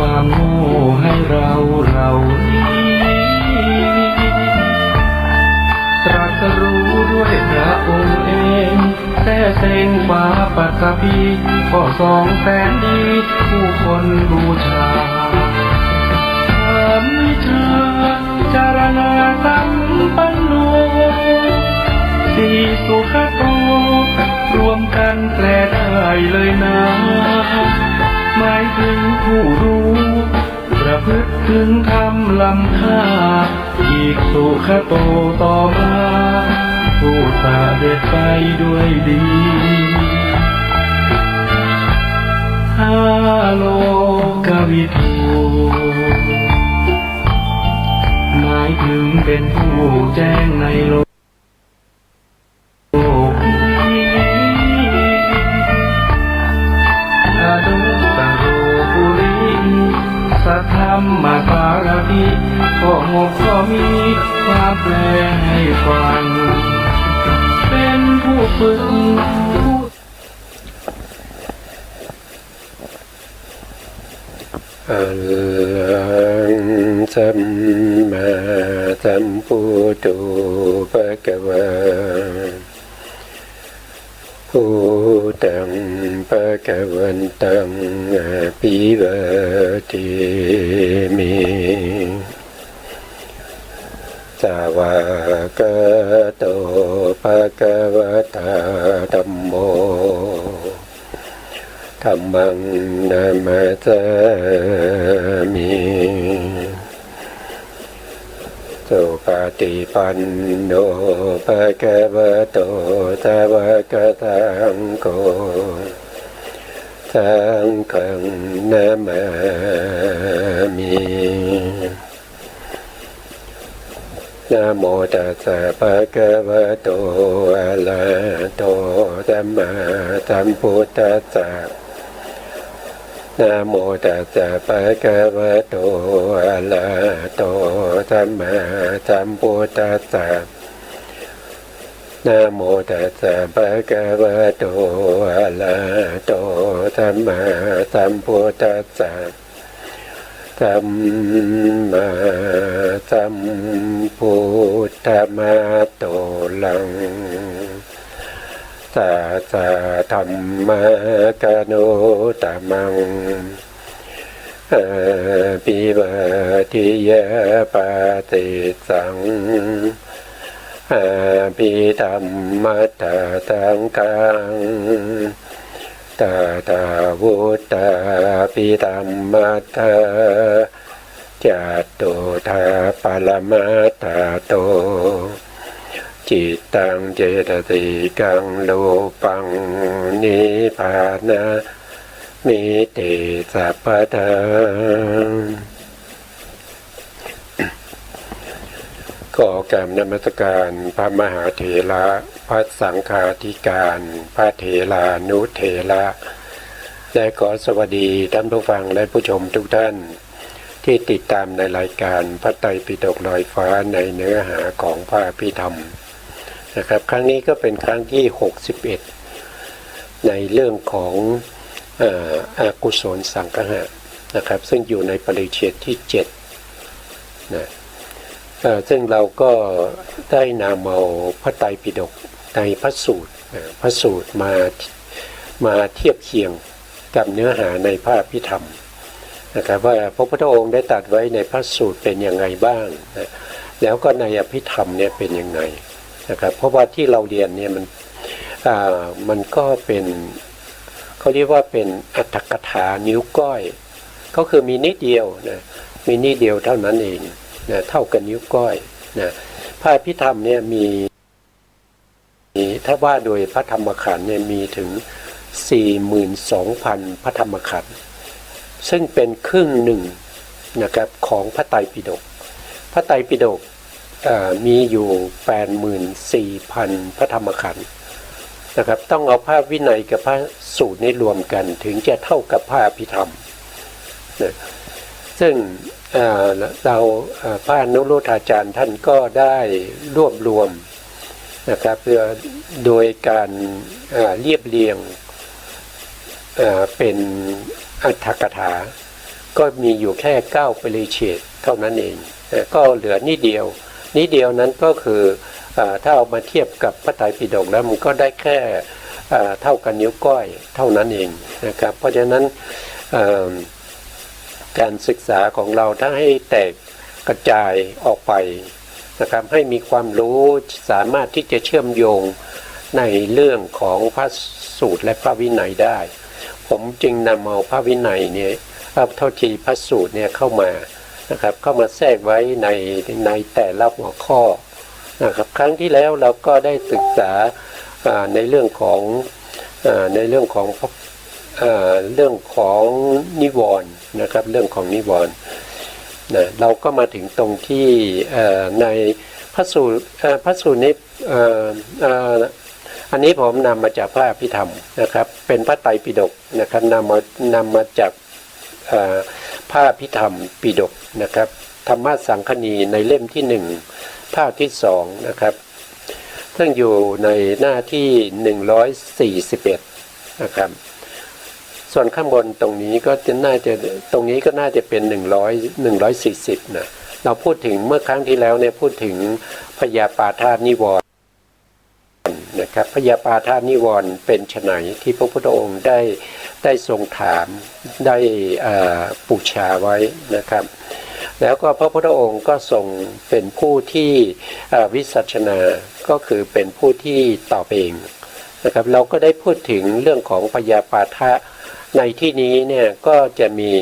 ความโง่ให้เรานี้ตรัสรู้ด้วยพระองค์เองแต่เส้นฟ้าปัตตภีก็200,000 ดีผู้คนบูชาธรรมวิชาจารณาสัมปันโนสีสุขโตรวมกันแปลได้เลยนะหมายถึงผู้รู้ประพฤติถึงธรรมล้ำค่าอีกสุขโตต่อมาผู้สาเด็จไปด้วยดีฮาโลกวิทูหมายถึงเป็นผู้แจ้งในโลกอนุตตโรปุริสัทธัมมาสารถิข้อ6ข้อมีความแปลให้ฟังเป็นผู้ฝึกอะระหังสัมมาสัมพุทโธภะคะวะพุทธังภะคะวันตังอะภิวาเทมิสาวกโตภะคะวะตาธัมโมธัมมังนามัสสามิสุปฏิปันโนภะคะวะโตสาวกสังโฆสังฆังนามามินะโมตัสสะภะคะวะโตอะระหะโตสัมมาสัมพุทธัสสะนะโมตัสสะภะคะวะโตอะระหะโตสัมมาสัมพุทธัสสะนะโมตัสสะภะคะวะโตอะระหะโตสัมมาสัมพุทธัสสะสัมมาสัมพุทธมาโตลังสัสสะธัมมกโนตมังอะภิวาทิยาปาติสังอะภิธัมมัตตสังฆังตถาวุตตาภิธัมมัตตาจัตโตธาปรมัตถโตจิตตังเจตสิกังโลปังนิพพานะมิติสัพพทาขอกราบนมัสการพระมหาเถระพระสังฆาธิการพระเถรานุเถระและขอสวัสดีท่านผู้ฟังและผู้ชมทุกท่านที่ติดตามในรายการพระไตรปิฎกลอยฟ้าในเนื้อหาของพระอภิธรรมนะครับครั้งนี้ก็เป็นครั้งที่61ในเรื่องของอกุศลสังคหะนะครับซึ่งอยู่ในปริเฉดที่7นะซึ่งเราก็ได้นำเอาพระไตรปิฎกในพระสูตรมาเทียบเคียงกับเนื้อหาในพระอภิธรรมนะครับว่าพระพุทธองค์ได้ตรัสไว้ในพระสูตรเป็นยังไงบ้างนะแล้วก็ในอภิธรรมเนี่ยเป็นยังไงนะครับเพราะว่าที่เราเรียนเนี่ยมันก็เป็นเขาเรียกว่าเป็นอัตถกถานิ้วก้อยก็คือมีนิดเดียวนะมีนิดเดียวเท่านั้นเองนะเท่ากับนิ้วก้อยนะพระอภิธรรมเนี่ยมีถ้าว่าโดยพระธรรมขันธ์เนี่ยมีถึง 42,000 พระธรรมขันธ์ซึ่งเป็นครึ่งหนึ่งนะครับของพระไตรปิฎกพระไตรปิฎกมีอยู่ 84,000 พระธรรมขันธ์นะครับต้องเอาพระวินัยกับพระสูตรนี้รวมกันถึงจะเท่ากับพระอภิธรรมนะซึ่งเราพระอนุรุทธาจารย์ท่านก็ได้รวบรวมนะครับโดยการเรียบเรียงเป็นอัตถกถา ก็มีอยู่แค่9ปริเฉดเท่านั้นเองก็เหลือนิดเดียวนั้นก็คือถ้าเอามาเทียบกับพระไตรปิฎกแล้วมันก็ได้แค่เท่ากันนิ้วก้อยเท่านั้นเองนะครับเพราะฉะนั้นการศึกษาของเราถ้าให้แตกกระจายออกไปนะครับให้มีความรู้สามารถที่จะเชื่อมโยงในเรื่องของพระสูตรและพระวินัยได้ผมจึงนำเอาพระวินัยเนี่ยเท่าที่พระสูตรเนี่ยเข้ามานะครับเข้ามาแทรกไว้ในแต่ละหัวข้อนะครับครั้งที่แล้วเราก็ได้ศึกษาในเรื่องของเรื่องของนิวรณ์นะครับเรื่องของนิวรณ์นะเราก็มาถึงตรงที่ในพระสูตรนี้อันนี้ผมนำมาจากพระอภิธรรมนะครับเป็นพระไตรปิฎกนะครับนำมาจากพระอภิธรรมปิฎกนะครับธรรมสังคณีในเล่มที่1ภาคที่2นะครับซึ่งอยู่ในหน้าที่141นะครับส่วนข้างบนตรงนี้ก็น่าจะเป็น140นะเราพูดถึงเมื่อครั้งที่แล้วเนี่ยพูดถึงพยาปาทานิวรณ์นะครับพยาปาทานิวรณ์เป็นไฉนที่พระพุทธองค์ได้ทรงถามได้ปูชาไว้นะครับแล้วก็พระพุทธองค์ก็ทรงเป็นผู้ที่วิสัชนาก็คือเป็นผู้ที่ตอบเองนะครับเราก็ได้พูดถึงเรื่องของพยาปาทะในที่นี้เนี่ยก็จะมี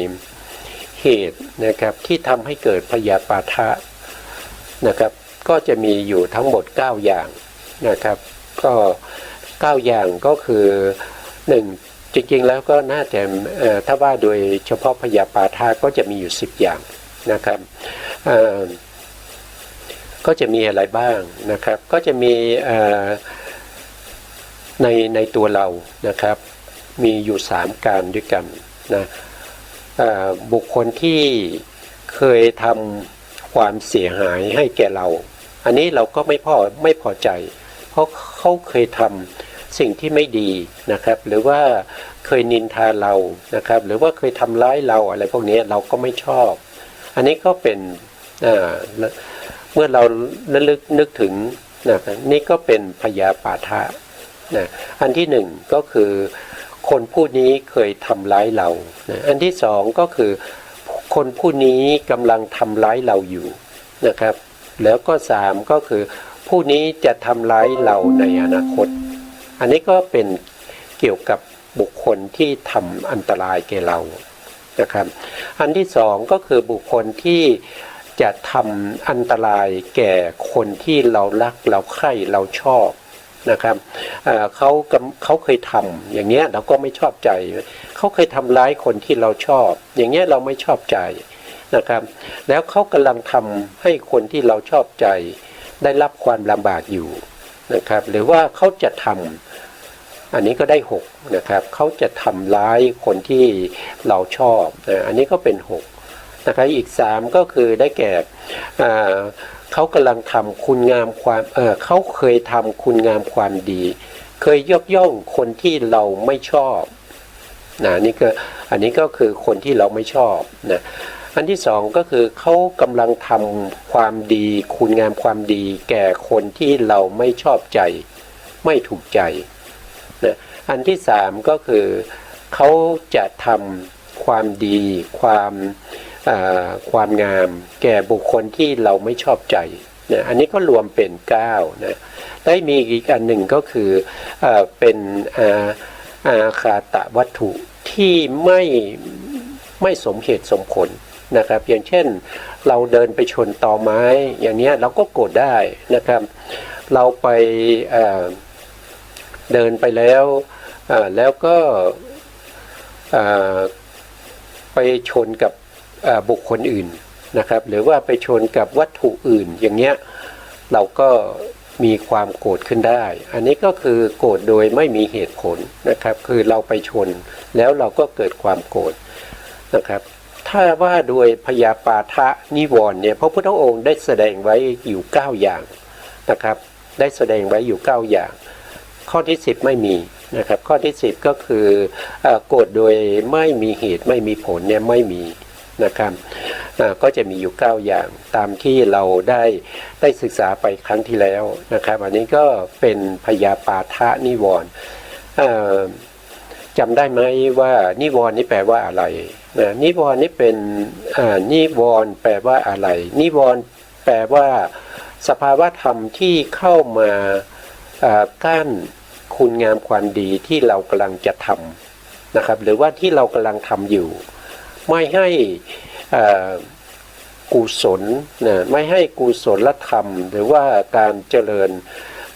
เหตุนะครับที่ทำให้เกิดพยาปาทะนะครับก็จะมีอยู่ทั้งหมด9อย่างนะครับก็9อย่างก็คือ1จริงๆแล้วก็น่าจะถ้าว่าโดยเฉพาะพยาปาทะก็จะมีอยู่10อย่างนะครับก็จะมีอะไรบ้างนะครับก็จะมีในตัวเรานะครับมีอยู่3การด้วยกันนะบุคคลที่เคยทำความเสียหายให้แก่เราอันนี้เราก็ไม่พอใจเพราะเขาเคยทำสิ่งที่ไม่ดีนะครับหรือว่าเคยนินทาเรานะครับหรือว่าเคยทำร้ายเราอะไรพวกนี้เราก็ไม่ชอบอันนี้ก็เป็นเมื่อเราระลึกนึกถึงนะนี่ก็เป็นพยาปาทะนะอันที่1ก็คือคนผู้นี้เคยทำร้ายเรานะอันที่2ก็คือคนผู้นี้กำลังทำร้ายเราอยู่นะครับแล้วก็3ก็คือผู้นี้จะทำร้ายเราในอนาคตอันนี้ก็เป็นเกี่ยวกับบุคคลที่ทำอันตรายแก่เรานะครับอันที่2ก็คือบุคคลที่จะทำอันตรายแก่คนที่เรารักเราใคร่เราชอบนะครับเขาเคยทำอย่างเงี้ยเราก็ไม่ชอบใจเขาเคยทำร้ายคนที่เราชอบอย่างเงี้ยเราไม่ชอบใจนะครับแล้วเขากำลังทำให้คนที่เราชอบใจได้รับความลำบากอยู่นะครับหรือว่าเขาจะทำอันนี้ก็ได้6นะครับเขาจะทำร้ายคนที่เราชอบอันนี้ก็เป็น6นะครับอีก3ก็คือได้แก่เขากำลังทำคุณงามความเขาเคยทำคุณงามความดีเคยยกย่องคนที่เราไม่ชอบนะอันนี้ก็คือคนที่เราไม่ชอบนะอันที่2ก็คือเขากำลังทำความดีคุณงามความดีแก่คนที่เราไม่ชอบใจไม่ถูกใจนะอันที่3ก็คือเขาจะทำความดีความงามแก่บุคคลที่เราไม่ชอบใจนะอันนี้ก็รวมเป็น9นะได้มีอีกอันหนึ่งก็คือเป็นอาคาตวัตถุที่ไม่สมเหตุสมผลนะครับอย่างเช่นเราเดินไปชนตอไม้อย่างนี้เราก็โกรธได้นะครับเราไปเดินไปแล้วก็ไปชนกับบุคคลอื่นนะครับหรือว่าไปชนกับวัตถุอื่นอย่างเงี้ยเราก็มีความโกรธขึ้นได้อันนี้ก็คือโกรธโดยไม่มีเหตุผลนะครับคือเราไปชนแล้วเราก็เกิดความโกรธนะครับถ้าว่าโดยพยาปาทะนิวรณ์เนี่ยพระพุทธองค์ได้แสดงไว้อยู่9อย่างนะครับได้แสดงไว้อยู่9อย่างข้อที่10ไม่มีนะครับข้อที่10ก็คือโกรธโดยไม่มีเหตุไม่มีผลเนี่ยไม่มี นะครับก็จะมีอยู่9อย่างตามที่เราได้ศึกษาไปครั้งที่แล้วนะครับอันนี้ก็เป็นพยาปาทะนิวรณ์จำได้ไหมว่านิวรณ์นี่แปลว่าอะไรนะนิวรณ์นี่เป็นนิวรณ์แปลว่าอะไรนิวรณ์แปลว่าสภาวะธรรมที่เข้ามากั้นคุณงามความดีที่เรากำลังจะทำนะครับหรือว่าที่เรากำลังทำอยู่ไม่ให้กุศลนะไม่ให้กุศลธรรมหรือว่าการเจริญ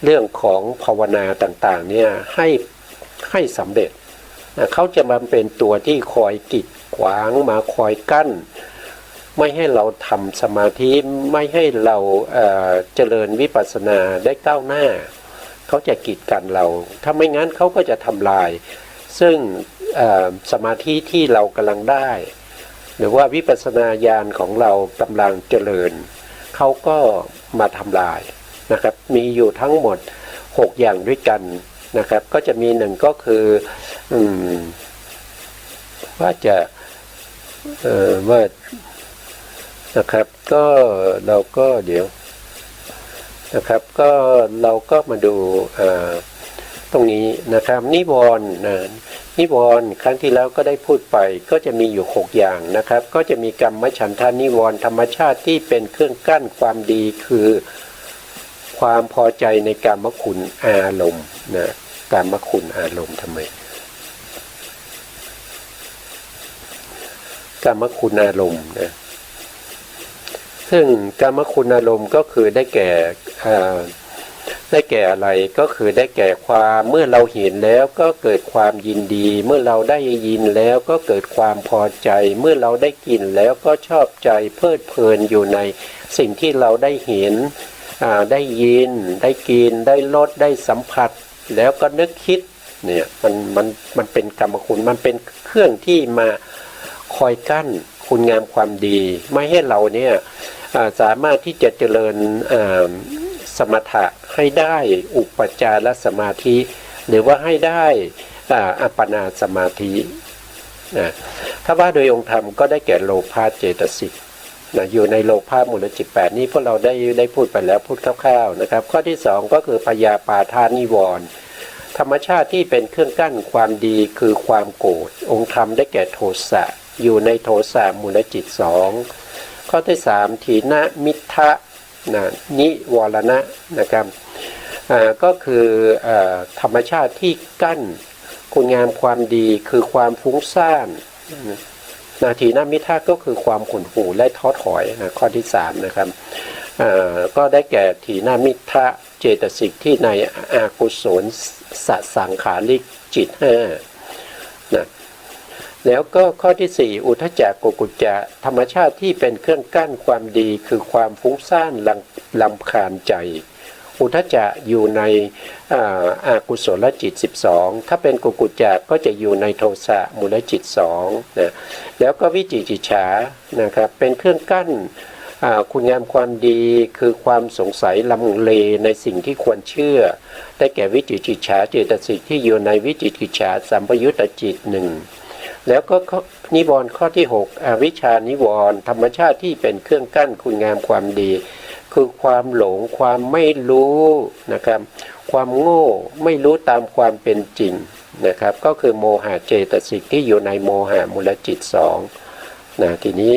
เรื่องของภาวนาต่างๆเนี่ยให้สำเร็จนะเขาจะมาเป็นตัวที่คอยกีดขวางมาคอยกั้นไม่ให้เราทำสมาธิไม่ให้เราเจริญวิปัสสนาได้ก้าวหน้าเขาจะกีดกันเราถ้าไม่งั้นเขาก็จะทำลายซึ่งสมาธิที่เรากำลังได้หรือว่าวิปัสสนาญาณของเรากำลังเจริญเขาก็มาทำลายนะครับมีอยู่ทั้งหมด6อย่างด้วยกันนะครับก็จะมีหนึ่งก็คือว่าจะว่านะครับก็เราก็เดี๋ยวนะครับก็เราก็มาดูตรงนี้นะครับนิวรณ์นิวรณ์ครั้งที่แล้วก็ได้พูดไปก็จะมีอยู่6อย่างนะครับก็จะมีกรรมฉันทานิวรณ์ธรรมชาติที่เป็นเครื่องกั้นความดีคือความพอใจในกามคุณอารมณ์นะกามคุณอารมณ์ทำไมกามคุณอารมณ์นะซึ่งกามคุณอารมณ์ก็คือได้แก่อะไรก็คือได้แก่ความเมื่อเราเห็นแล้วก็เกิดความยินดีเมื่อเราได้ยินแล้วก็เกิดความพอใจเมื่อเราได้กินแล้วก็ชอบใจเพลิดเพลินอยู่ในสิ่งที่เราได้เห็นได้ยินได้กินได้รสได้สัมผัสแล้วก็นึกคิดเนี่ยมันเป็นกรรมคุณมันเป็นเครื่องที่มาคอยกั้นคุณงามความดีไม่ให้เราเนี่ยสามารถที่จะเจริญสมถะให้ได้อุปจารสมาธิหรือว่าให้ได้อัปปนาสมาธินะถ้าว่าโดยองค์ธรรมก็ได้แก่โลภะเจตสิกนะอยู่ในโลภะมูลจิต8นี้พวกเราได้พูดไปแล้วพูดคร่าวๆนะครับข้อที่2ก็คือพยาปาทานิวรณ์ธรรมชาติที่เป็นเครื่องกั้นความดีคือความโกรธองค์ธรรมได้แก่โทสะอยู่ในโทสะมูลจิต2ข้อที่3ถีนมิทะนิวรณะนะครับก็คือธรรมชาติที่กั้นคุณงามความดีคือความฟุ้งซ่านถีนมิทะก็คือความขุ่นหู่และท้อถอยนะข้อที่3นะครับก็ได้แก่ถีนมิทะเจตสิกที่ในอกุศลสังขาริกจิต5นะแล้วก็ข้อที่4อุทธัจจะโกกุจจะธรรมชาติที่เป็นเครื่องกั้นความดีคือความฟุ้งซ่านรำคาญใจอุทธัจจะอยู่ในอกุศลจิต12ถ้าเป็นโกกุจจะก็จะอยู่ในโทสะมูลจิต2นะแล้วก็วิจิกิจฉานะครับเป็นเครื่องกั้นคุณงามความดีคือความสงสัยลังเลในสิ่งที่ควรเชื่อได้แก่วิจิกิจฉาเจตสิกที่อยู่ในวิจิกิจฉาสัมปยุตตจิต1แล้วก็นิวรณ์ข้อที่6อวิชชานิวรณ์ธรรมชาติที่เป็นเครื่องกั้นคุณงามความดีคือความหลงความไม่รู้นะครับความโง่ไม่รู้ตามความเป็นจริงนะครับก็คือโมหะเจตสิกที่อยู่ในโมหะมูลจิต2นะทีนี้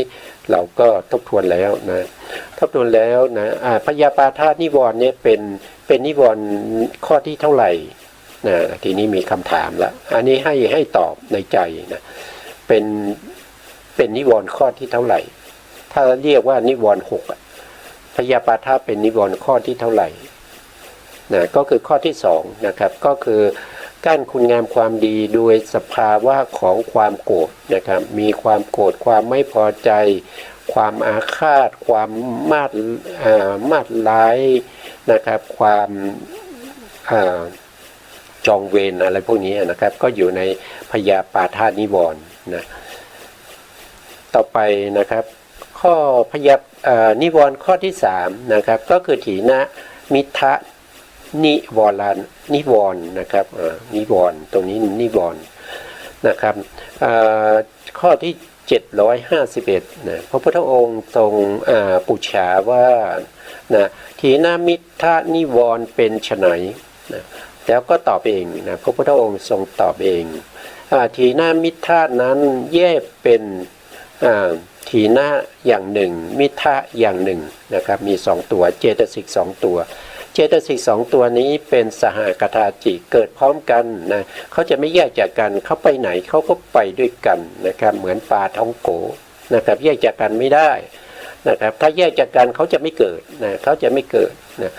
เราก็ทบทวนแล้วนะพยาปาทานิวรณ์เนี่ยเป็นนิวรณ์ข้อที่เท่าไหร่นะทีนี้มีคำถามละอันนี้ให้ตอบในใจนะเป็นนิวรณ์ข้อที่เท่าไหร่ถ้าเรียกว่านิวรณ์6พยาปาทะเป็นนิวรณ์ข้อที่เท่าไหร่นะก็คือข้อที่2นะครับก็คือกั้นคุณงามความดีโดยสภาวะของความโกรธนะครับมีความโกรธความไม่พอใจความอาฆาตความมาดร้ายนะครับความจองเวรอะไรพวกนี้นะครับก็อยู่ในพยาปาทานิวรณ์นะต่อไปนะครับข้อพยานิวรณ์ข้อที่3นะครับก็คือถีนมิทะนิวรณ์นะครับนิวรณ์ตรงนี้นิวรณ์นะครับข้อที่ 751นะพระพุทธองค์ทรงปุจฉาว่านะถีนมิทธนิวรณ์เป็นไฉนนะแล้วก็ตอบเองนะพระพุทธองค์ทรงตอบเองถีนมิทธะนั้นแยกเป็นถีนะอย่างหนึ่งมิทธะอย่างหนึ่งนะครับมี2ตัวเจตสิก2ตัวเจตสิก2ตัวนี้เป็นสหกทาจิเกิดพร้อมกันนะเขาจะไม่แยกจากกันเขาไปไหนเขาก็ไปด้วยกันนะครับเหมือนปลาท้องโกนะครับแยกจากกันไม่ได้นะครับถ้าแยกจากกันเขาจะไม่เกิดนะเขาจะไม่เกิดนะ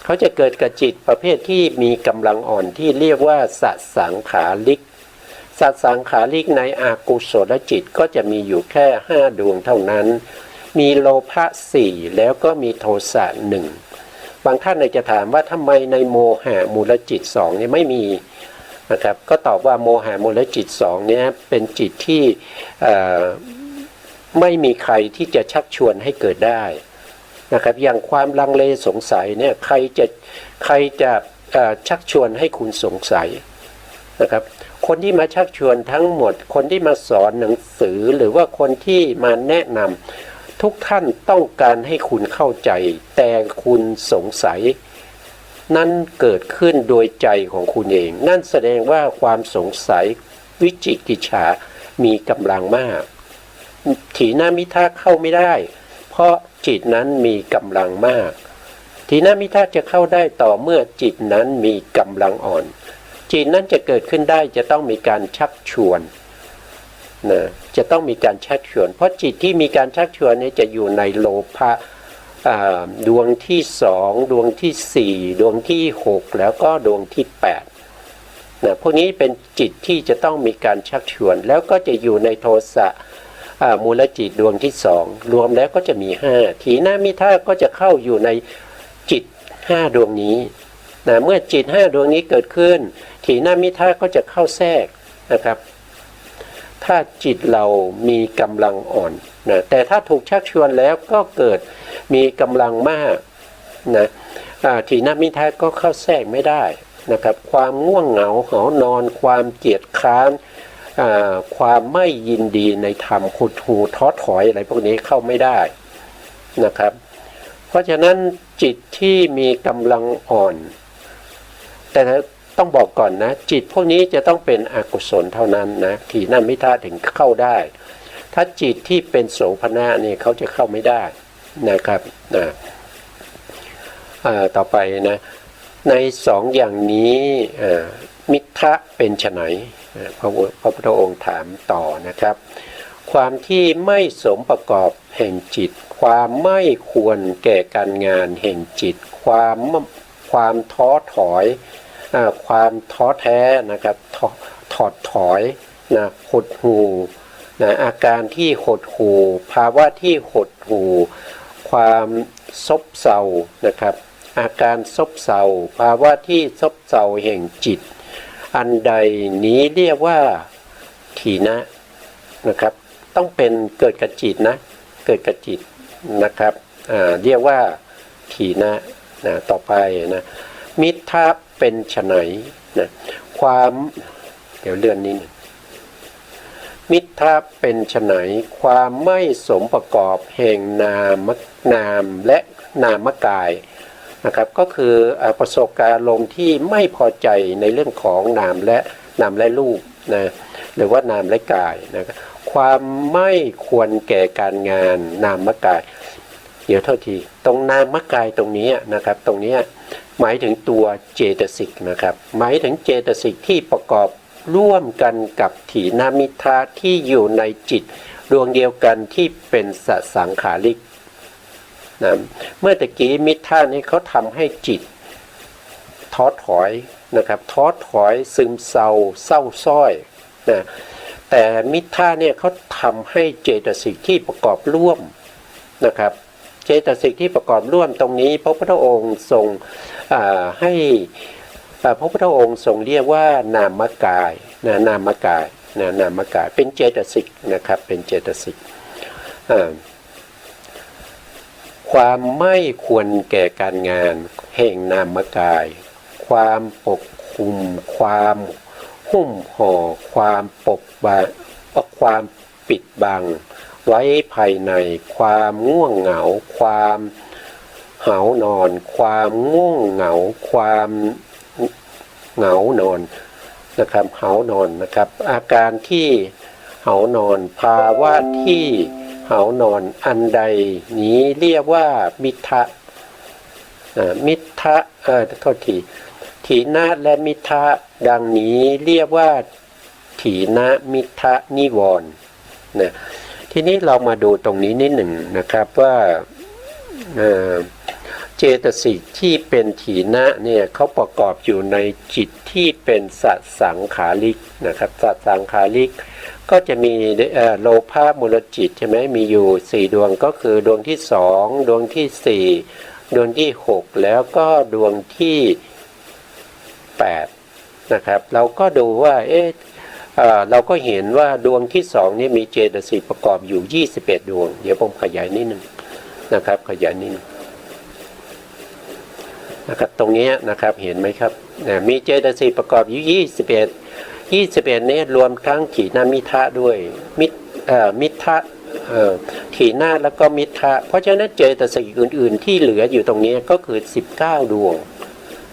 เขาจะเกิดกับจิตประเภทที่มีกำลังอ่อนที่เรียกว่าสัสังขาริกสัสังขาริกในอากุศลจิตก็จะมีอยู่แค่5ดวงเท่านั้นมีโลภะ4แล้วก็มีโทสะ1บางท่านจะถามว่าทำไมในโมหะมูลจิต2เนี่ยไม่มีนะครับก็ตอบว่าโมหะมูลจิต2เนี่ยเป็นจิตที่ไม่มีใครที่จะชักชวนให้เกิดได้นะครับอย่างความลังเลสงสัยเนี่ยใครจะชักชวนให้คุณสงสัยนะครับคนที่มาชักชวนทั้งหมดคนที่มาสอนหนังสือหรือว่าคนที่มาแนะนำทุกท่านต้องการให้คุณเข้าใจแต่คุณสงสัยนั่นเกิดขึ้นโดยใจของคุณเองนั่นแสดงว่าความสงสัยวิจิกิจฉามีกำลังมากถีนมิทธะเข้าไม่ได้เพราะจิตนั้นมีกำลังมากถีนมิทธะจะเข้าได้ต่อเมื่อจิตนั้นมีกำลังอ่อนจิตนั้นจะเกิดขึ้นได้จะต้องมีการชักชวนนะจะต้องมีการชักชวนเพราะจิตที่มีการชักชวนนี้จะอยู่ในโลภะดวงที่2ดวงที่4ดวงที่6แล้วก็ดวงที่8นะพวกนี้เป็นจิตที่จะต้องมีการชักชวนแล้วก็จะอยู่ในโทสะมูลจิตดวงที่2รวมแล้วก็จะมี5ถีนมิทธะก็จะเข้าอยู่ในจิต5ดวงนี้นะเมื่อจิต5ดวงนี้เกิดขึ้นถีนมิทธะก็จะเข้าแทรกนะครับถ้าจิตเรามีกำลังอ่อนนะแต่ถ้าถูกชักชวนแล้วก็เกิดมีกำลังมากนะถีนมิทธะก็เข้าแทรกไม่ได้นะครับความง่วงเหงาหานอนความเกียจคร้านความไม่ยินดีในธรรมขุดหูท้อถอยอะไรพวกนี้เข้าไม่ได้นะครับเพราะฉะนั้นจิตที่มีกำลังอ่อนแต่ต้องบอกก่อนนะจิตพวกนี้จะต้องเป็นอกุศลเท่านั้นนะถีนมิทธะถึงเข้าได้ถ้าจิตที่เป็นโสภณะนี่เขาจะเข้าไม่ได้นะครับต่อไปนะใน2อย่างนี้มิทธะเป็นไฉนพระพุทธองค์ถามต่อนะครับความที่ไม่สมประกอบแห่งจิตความไม่ควรแก่การงานแห่งจิตความท้อถอยความท้อแท้นะครับถอดถอยนะหดหู่นะอาการที่หดหู่ภาวะที่หดหู่ความซบเซานะครับอาการซบเซาภาวะที่ซบเซาแห่งจิตอันใดนี้เรียกว่าถีนะนะครับต้องเป็นเกิดกับจิตนะเกิดกับจิตนะครับเรียกว่าถีนะต่อไปนะมิทธะเป็นไฉนนะความเดี๋ยวเลื่อนนิดนึงมิทธะเป็นไฉนความไม่สมประกอบแห่งนามและนามกายนะครับก็คือประสบการณ์อารมณ์ที่ไม่พอใจในเรื่องของนามและรูปนะหรือว่านามและกายนะครับความไม่ควรแก่การงานนามกายเดี๋ยวเท่าทีตรงนามกายตรงนี้นะครับตรงนี้หมายถึงตัวเจตสิกนะครับหมายถึงเจตสิกที่ประกอบร่วมกันกับถีนมิทธะที่อยู่ในจิตดวงเดียวกันที่เป็นสังขาริกนะเมื่อตะกี้มิทธะนี้เขาทำให้จิตท้อถอยนะครับท้อถอยซึมเศร้าส้อยนะแต่มิทธะเนี่ยเขาทำให้เจตสิกที่ประกอบร่วมนะครับเจตสิกที่ประกอบร่วมตรงนี้พระพุทธองค์ทรงให้พระพุทธองค์ทรงเรียกว่านามกายนามกายนามกายเป็นเจตสิกนะครับเป็นเจตสิกความไม่ควรแก่การงานแห่งนามกายความปกคลุมความหุ้มห่อความปก ปิดบังไว้ภายในความง่วงเหงาความหาวนอนความง่วงเหงาความเหงานอนนะครับหาวนอนนะครับอาการที่หาวนอนภาวะที่หาวนอนอันใดนี้เรียกว่ามิทะมิทะโทษทีถีนะและมิทะดังนี้เรียกว่าถีนะมิทะนิวรณ์นะทีนี้เรามาดูตรงนี้นิดหนึ่งนะครับว่าเจตสิกที่เป็นถีนะเนี่ยเขาประกอบอยู่ในจิตที่เป็นสัสังขาริกนะครับสัสังขาริกก็จะมีโลภะมูลจิตใช่ไหมมีอยู่4ดวงก็คือดวงที่2ดวงที่4ดวงที่6แล้วก็ดวงที่8นะครับเราก็ดูว่าเราก็เห็นว่าดวงที่2นี่มีเจตสิกประกอบอยู่21ดวงเดี๋ยวผมขยายนิดนึงนะครับขยายนิดนึงนะครับตรงนี้นะครับเห็นไหมครับมีเจตสิกประกอบอยู่21นี้รวมทั้งถีนามิทะด้วยมิทะถีนาแล้วก็มิทะเพราะฉะนั้นเจตสิกอื่นๆที่เหลืออยู่ตรงนี้ก็คือ19ดวง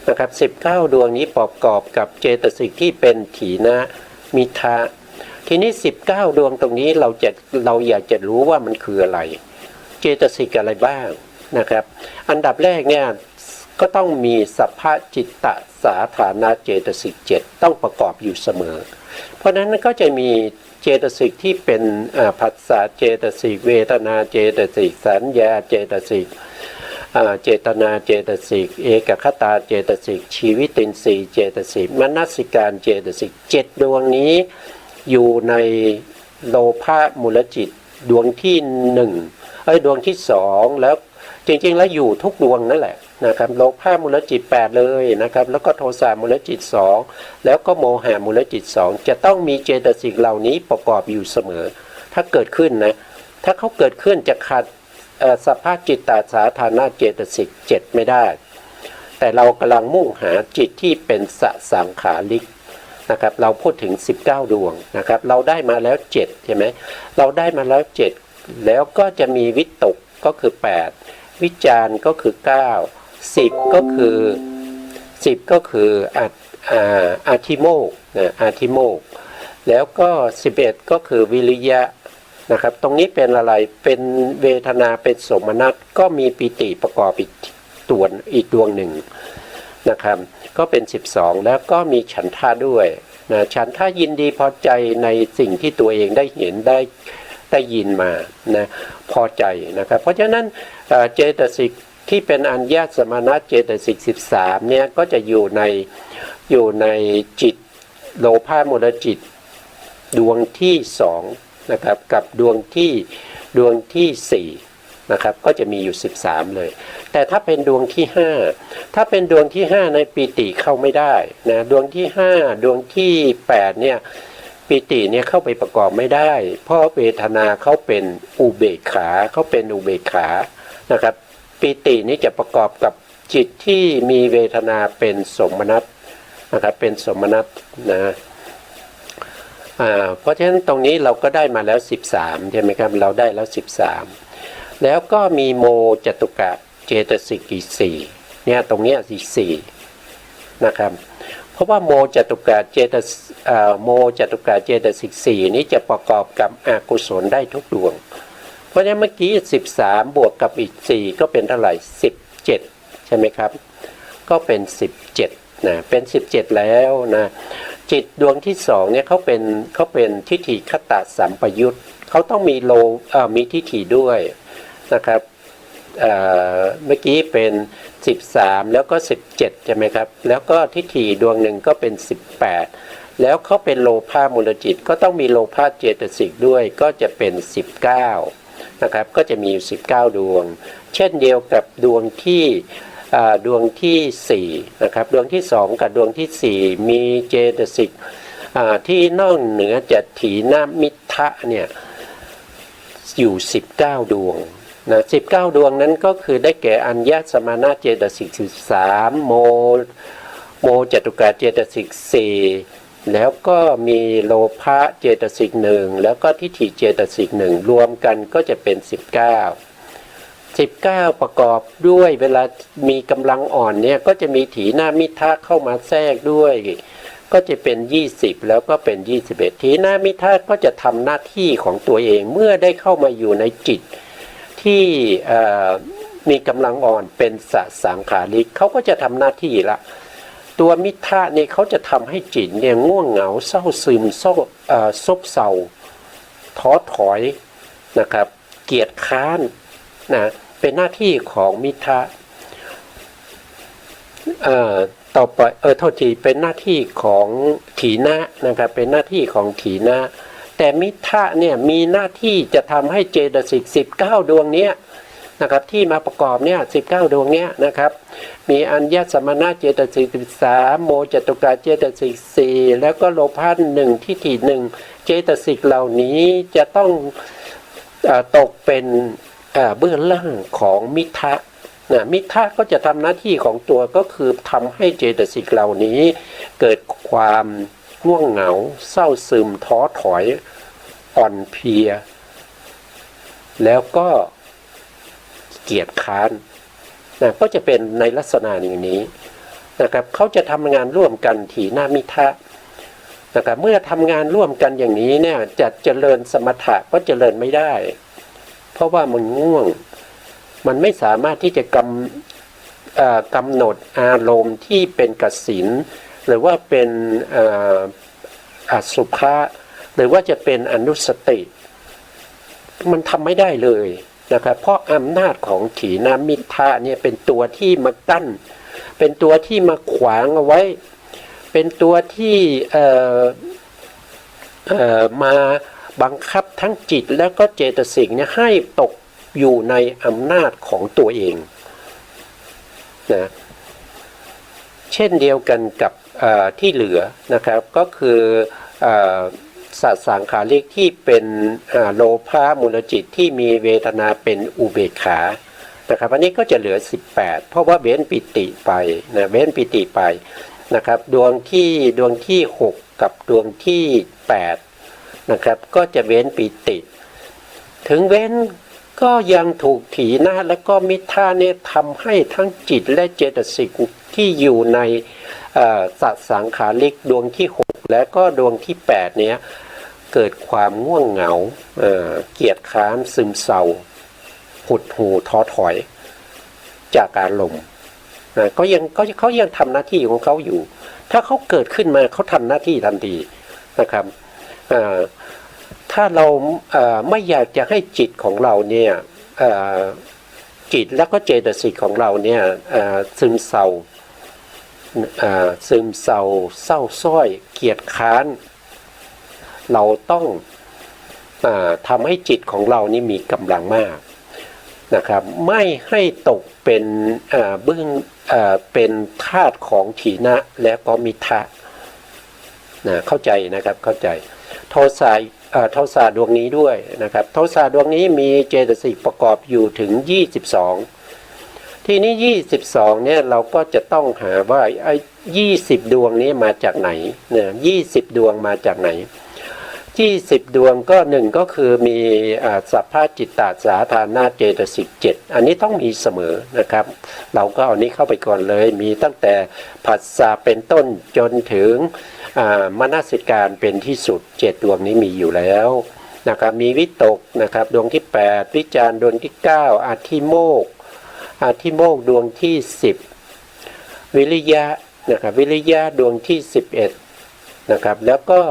นะครับ19ดวงนี้ประกอบกับเจตสิกที่เป็นถีนามิทะทีนี้19ดวงตรงนี้เราอยากจะรู้ว่ามันคืออะไรเจตสิกอะไรบ้างนะครับอันดับแรกเนี่ยก็ต้องมีสัพพจิตตสาธารณเจตสิก7ต้องประกอบอยู่เสมอเพราะนั้นก็จะมีเจตสิกที่เป็นผัสสะเจตสิกเวทนาเจตสิกสัญญาเจตสิกเจตนาเจตสิกเอกคตาเจตสิกชีวิตินทรีย์เจตสิกมนสิการเจตสิก7ดวงนี้อยู่ในโลภะมูลจิตดวงที่1ดวงที่2แล้วจริงๆแล้วอยู่ทุกดวงนั่นแหละนะครับโลภะมูลจิต8เลยนะครับแล้วก็โทสะมูลจิต2แล้วก็โมหะมูลจิต2จะต้องมีเจตสิกเหล่านี้ประกอบอยู่เสมอถ้าเกิดขึ้นนะถ้าเขาเกิดขึ้นจะขัดสัพพจิตตสาธารณเจตสิก7ไม่ได้แต่เรากำลังมุ่งหาจิตที่เป็นสสังขาริกนะครับเราพูดถึง19ดวงนะครับเราได้มาแล้ว7ใช่ไหมเราได้มาแล้ว7แล้วก็จะมีวิตกก็คือ8วิจารก็คือ9 10ก็คืออาทิโมกนะอาทิโมกแล้วก็11ก็คือวิริยะนะครับตรงนี้เป็นอะไรเป็นเวทนาเป็นสมนัตก็มีปิติประกอบอีกดวงหนึ่งนะครับก็เป็น12แล้วก็มีฉันทะด้วยนะฉันทะยินดีพอใจในสิ่งที่ตัวเองได้เห็นได้ยินมานะพอใจนะครับเพราะฉะนั้นเจตสิกที่เป็นอัญญสมนัตเจตสิก13เนี่ยก็จะอยู่ในจิตโลภะมูลจิตดวงที่2นะครับกับดวงที่4นะครับก็จะมีอยู่13เลยแต่ถ้าเป็นดวงที่5ในปิติเข้าไม่ได้นะดวงที่5ดวงที่8เนี่ยปิติเนี่ยเข้าไปประกอบไม่ได้เพราะเวทนาเขาเป็นอุเบกขานะครับปิตินี้จะประกอบกับจิตที่มีเวทนาเป็นสมนัตนะครับเป็นสมนัตนะเพราะฉะนั้นตรงนี้เราก็ได้มาแล้ว13ใช่ไหมครับเราได้แล้ว13แล้วก็มีโมจตุกะเจตสิกอีก4เนี่ยตรงนี้อีก4นะครับเพราะว่าโมจตุกะเจตสิก4นี้จะประกอบกับอกุศลได้ทุกดวงเพราะฉะนั้นเมื่อกี้13บวกกับอีก4ก็เป็นเท่าไหร่17ใช่ไหมครับก็เป็น17นะเป็น17แล้วนะจิตดวงที่2เนี่ยเขาเป็นทิฏฐิคตสัมปยุตเขาต้องมีทิฏฐิด้วยนะครับเมื่อกี้เป็น13แล้วก็17ใช่ไหมครับแล้วก็ทิฏฐิดวงหนึ่งก็เป็น18แล้วเขาเป็นโลภะมูลจิตก็ต้องมีโลภะเจตสิกด้วยก็จะเป็น19นะครับก็จะมีอยู่19ดวงเช่นเดียวกับดวงที่4นะครับดวงที่2กับดวงที่4มีเจตสิกที่นอกเหนือจากถีนมิทะเนี่ยอยู่19ดวงนะ19ดวงนั้นก็คือได้แก่อัญญสมนัตเจตสิก13โมจตุกะเจตสิก4 แล้วก็มีโลภะเจตสิกหนึ่งแล้วก็ทิฏฐิเจตสิกหนึ่งรวมกันก็จะเป็น19ประกอบด้วยเวลามีกำลังอ่อนเนี่ยก็จะมีถีนามิทะเข้ามาแทรกด้วยก็จะเป็น20แล้วก็เป็น21ถีนามิทะก็จะทำหน้าที่ของตัวเองเมื่อได้เข้ามาอยู่ในจิตที่มีกำลังอ่อนเป็นสังขาริกเขาก็จะทำหน้าที่ละตัวมิทะเนี่ยเขาจะทำให้จิตเนี่ยง่วงเหงาเศร้าซึมซบเซาท้อถอยนะครับเกียจค้านนะเป็นหน้าที่ของมิทะต่อไปโทษทีเป็นหน้าที่ของถีนะนะครับเป็นหน้าที่ของถีนะแต่มิทะเนี่ยมีหน้าที่จะทำให้เจตสิก19ดวงเนี้ยนะครับที่มาประกอบเนี่ย19ดวงเนี้ยนะครับมีอัญญสมณะเจตสิก13โมจตุกะเจตสิก4แล้วก็โลภะ1ทิฏฐิ1เจตสิกเหล่านี้จะต้องตกเป็นเบื้องล่างของมิทะนะมิทะก็จะทำหน้าที่ของตัวก็คือทำให้เจตสิกเหล่านี้เกิดความง่วงเหงาเศร้าซึมท้อถอยอ่อนเพลียแล้วก็เกียจค้านนะก็จะเป็นในลักษณะอย่างนี้นะครับเขาจะทำงานร่วมกันถีนามิทะนะครับเมื่อทำงานร่วมกันอย่างนี้เนี่ยจะเจริญสมถะก็เจริญไม่ได้เพราะว่ามันง่วงมันไม่สามารถที่จะกำหนดอารมณ์ที่เป็นกสิณหรือว่าเป็นอสุภะหรือว่าจะเป็นอนุสติมันทำไม่ได้เลยนะครับเพราะอำนาจของถีนามิทะเนี่ยเป็นตัวที่มากั้นเป็นตัวที่มาขวางเอาไว้เป็นตัวที่มาบังคับทั้งจิตแล้วก็เจตสิกเนี่ยให้ตกอยู่ในอำนาจของตัวเองนะเช่นเดียวกันกับที่เหลือนะครับก็คือสังขาริกที่เป็นโลภะมูลจิตที่มีเวทนาเป็นอุเบกขานะครับอันนี้ก็จะเหลือ18เพราะว่าเว้นปิติไปนะเว้นปิติไปนะครับดวงที่6กับดวงที่8นะครับก็จะเว้นปิติถึงเว้นก็ยังถูกถีนะและก็มิทะเนี่ยทำให้ทั้งจิตและเจตสิกที่อยู่ในสังขาริกดวงที่6และก็ดวงที่8เนี้ยเกิดความง่วงเหงาเกียจค้านซึมเศร้าหดหู่ท้อถอยจากอารมณ์เขายังทำหน้าที่ของเขาอยู่ถ้าเขาเกิดขึ้นมาเขาทำหน้าที่ทันทีนะครับถ้าเราไม่อยากจะให้จิตของเราเนี่ยจิตแล้วก็เจตสิกของเราเนี่ยซึมเศร้าเศร้าส้อยเกียจค้านเราต้องทำให้จิตของเรานี่มีกำลังมากนะครับไม่ให้ตกเป็นเป็นธาตุของถีนะและก็มิทะเข้าใจนะครับเข้าใจโทสะดวงนี้ด้วยนะครับโทสะดวงนี้มีเจตสิกประกอบอยู่ถึง22ทีนี้22เนี่ยเราก็จะต้องหาว่าไอ้20ดวงนี้มาจากไหนเนี่ย20ดวงมาจากไหน20ดวงก็1ก็คือมีสัพพะจิตตสาธารณเจตสิก7อันนี้ต้องมีเสมอนะครับเราก็เอานี้เข้าไปก่อนเลยมีตั้งแต่ผัสสะเป็นต้นจนถึงมนสิการเป็นที่สุด7ดวงนี้มีอยู่แล้วนะครับมีวิตกนะครับดวงที่8วิจารดวงที่9อธิโมกดวงที่10วิริยะนะครับวิริยะดวงที่11นะครับแล้วก็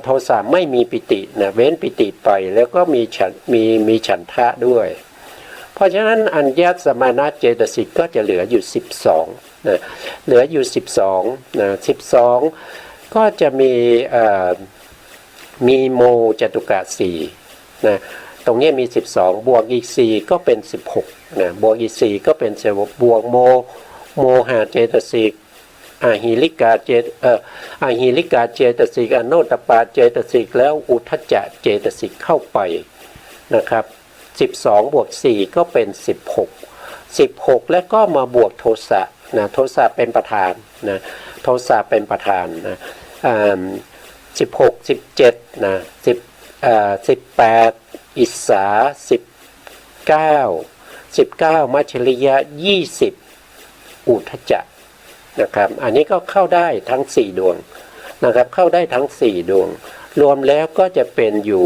โทสะไม่มีปิตินะเว้นปิติไปแล้วก็มีฉันทะด้วยเพราะฉะนั้นอัญญสมณะเจตสิกก็จะเหลืออยู่12นะเหลืออยู่12นะ12ก็จะมีโมจตุกะ4นะตรงนี้มี12บวกอีก4ก็เป็น16นะบวกอีก4ก็เป็น16บวกโมหะเจตสิกอาหิริกาเจตสิกอโนตปาเจตสิกแล้วอุทธัจจะเจตสิกเข้าไปนะครับ12บวก4ก็เป็น16แล้วก็มาบวกโทสะนะโทสะเป็นประธานนะโทสะเป็นประธานนะ 16 17นะ18อิสา19มัชฌริยะ20อุทจจะนะครับอันนี้ก็เข้าได้ทั้ง4ดวงนะครับเข้าได้ทั้ง4ดวงรวมแล้วก็จะเป็นอยู่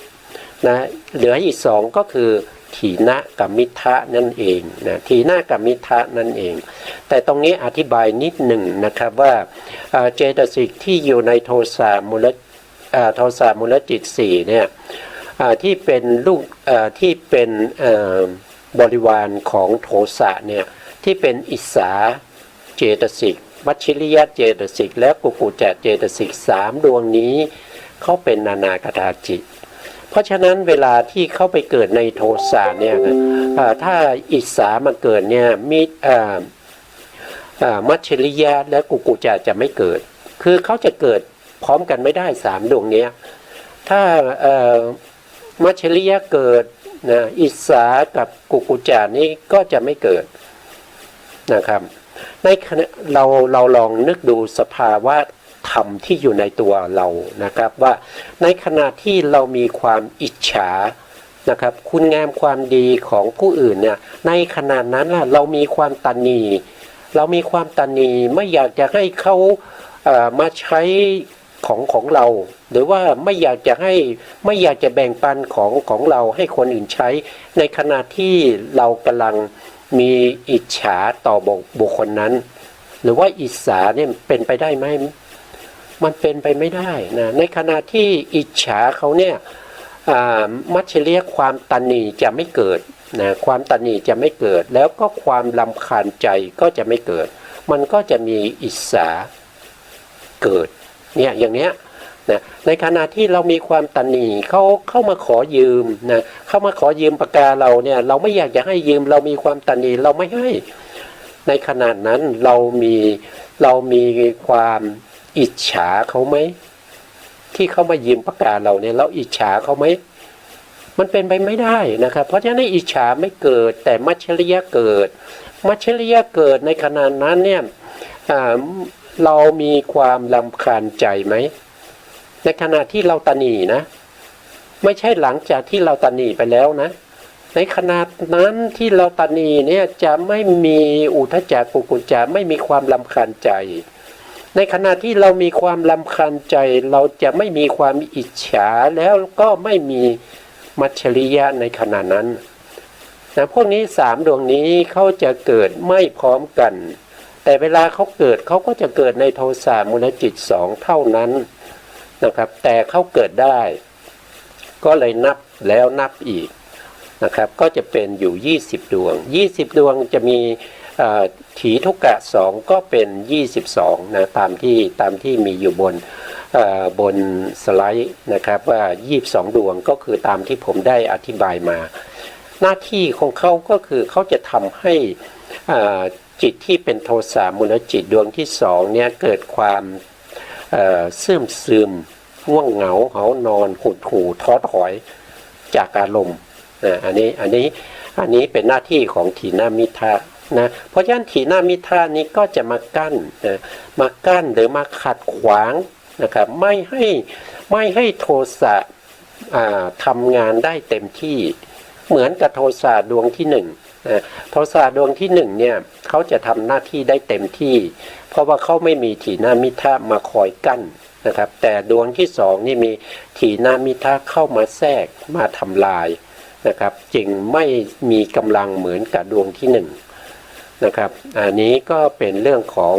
20นะเหลืออีก2ก็คือถีนะกับมิทะนั่นเองนะถีนะกับมิทะนั่นเองแต่ตรงนี้อธิบายนิดหนึ่งนะครับว่าเจตสิกที่อยู่ในโทสะมูลจิต4เนี่ยที่เป็นลูกที่เป็นบริวารของโทสะเนี่ยที่เป็นอิสสาเจตสิกมัชฌิริยะเจตสิกและกุกุจจะเจตสิก3ดวงนี้เขาเป็นนานากถาจิตเพราะฉะนั้นเวลาที่เข้าไปเกิดในโทสะเนี่ยถ้าอิสสามันเกิดเนี่ยมีมัชฌิริยะและกุกุจจะจะไม่เกิดคือเขาจะเกิดพร้อมกันไม่ได้3ดวงนี้ถ้ามัชฌิริยะเกิดนะอิสสากับกุกุจจะนี้ก็จะไม่เกิดนะครับในขณะเราลองนึกดูสภาวะธรรมที่อยู่ในตัวเรานะครับว่าในขณะที่เรามีความอิจฉานะครับคุณงามความดีของผู้อื่นเนี่ยในขณะนั้นเรามีความตัณณีไม่อยากจะให้เขามาใช้ของเราหรือว่าไม่อยากจะแบ่งปันของเราให้คนอื่นใช้ในขณะที่เรากำลังมีอิจฉาต่อบุคคลนั้นหรือว่าอิจฉาเนี่ยเป็นไปได้ไหมมันเป็นไปไม่ได้นะในขณะที่อิจฉาเขาเนี่ยมัชฌิริยะความตัณณีจะไม่เกิดนะความตัณณีจะไม่เกิดแล้วก็ความรำคาญใจก็จะไม่เกิดมันก็จะมีอิจฉาเกิดเนี่ยอย่างเนี้ยนะในขณะที่เรามีความตัณณีเข้ามาขอยืมนะเข้ามาขอยืมปากกาเราเนี่ยเราไม่อยากจะให้ยืมเรามีความตัณณีเราไม่ให้ในขณะนั้นเรามีความอิจฉาเขาไหมที่เขามายืมปากกาเราเนี่ยเราอิจฉาเขาไหมมันเป็นไปไม่ได้นะครับเพราะฉะนั้นอิจฉาไม่เกิดแต่มัชฌริยะเกิดในขณะนั้นเนี่ยเรามีความรำคาญใจไหมในขณะที่เราตัณณีนะไม่ใช่หลังจากที่เราตัณณีไปแล้วนะในขณะนั้นที่เราตัณณีเนี่ยจะไม่มีอุทจจะกุกุจจะไม่มีความรำคาญใจในขณะที่เรามีความรำคาญใจเราจะไม่มีความอิจฉาแล้วก็ไม่มีมัชฌริยะในขณะนั้นนะพวกนี้3ดวงนี้เขาจะเกิดไม่พร้อมกันแต่เวลาเขาเกิดเขาก็จะเกิดในโทสะมูลจิต2เท่านั้นนะครับแต่เขาเกิดได้ก็เลยนับแล้วนับอีกนะครับก็จะเป็นอยู่20ดวง20ดวงจะมีถีทุกกะ2ก็เป็น22นะตามที่มีอยู่บนสไลด์นะครับว่า22ดวงก็คือตามที่ผมได้อธิบายมาหน้าที่ของเขาก็คือเขาจะทำให้จิตที่เป็นโทสะมูลจิตดวงที่2เนี่ยเกิดความซึมง่วงเหงาเหานอนหดหู่ท้อถอยจากอารมณ์อันนี้เป็นหน้าที่ของถีนมิทะนะเพราะฉะนั้นถีนมิทะนี้ก็จะมากั้นหรือมาขัดขวางนะครับไม่ให้โทสะทำงานได้เต็มที่เหมือนกับโทสะดวงที่1โทสะดวงที่1เนี่ยเขาจะทำหน้าที่ได้เต็มที่เพราะว่าเขาไม่มีถีนมิทะมาคอยกั้นนะครับแต่ดวงที่2นี่มีถีนมิทะเข้ามาแทรกมาทำลายนะครับจึงไม่มีกำลังเหมือนกับดวงที่1นะครับอันนี้ก็เป็นเรื่องของ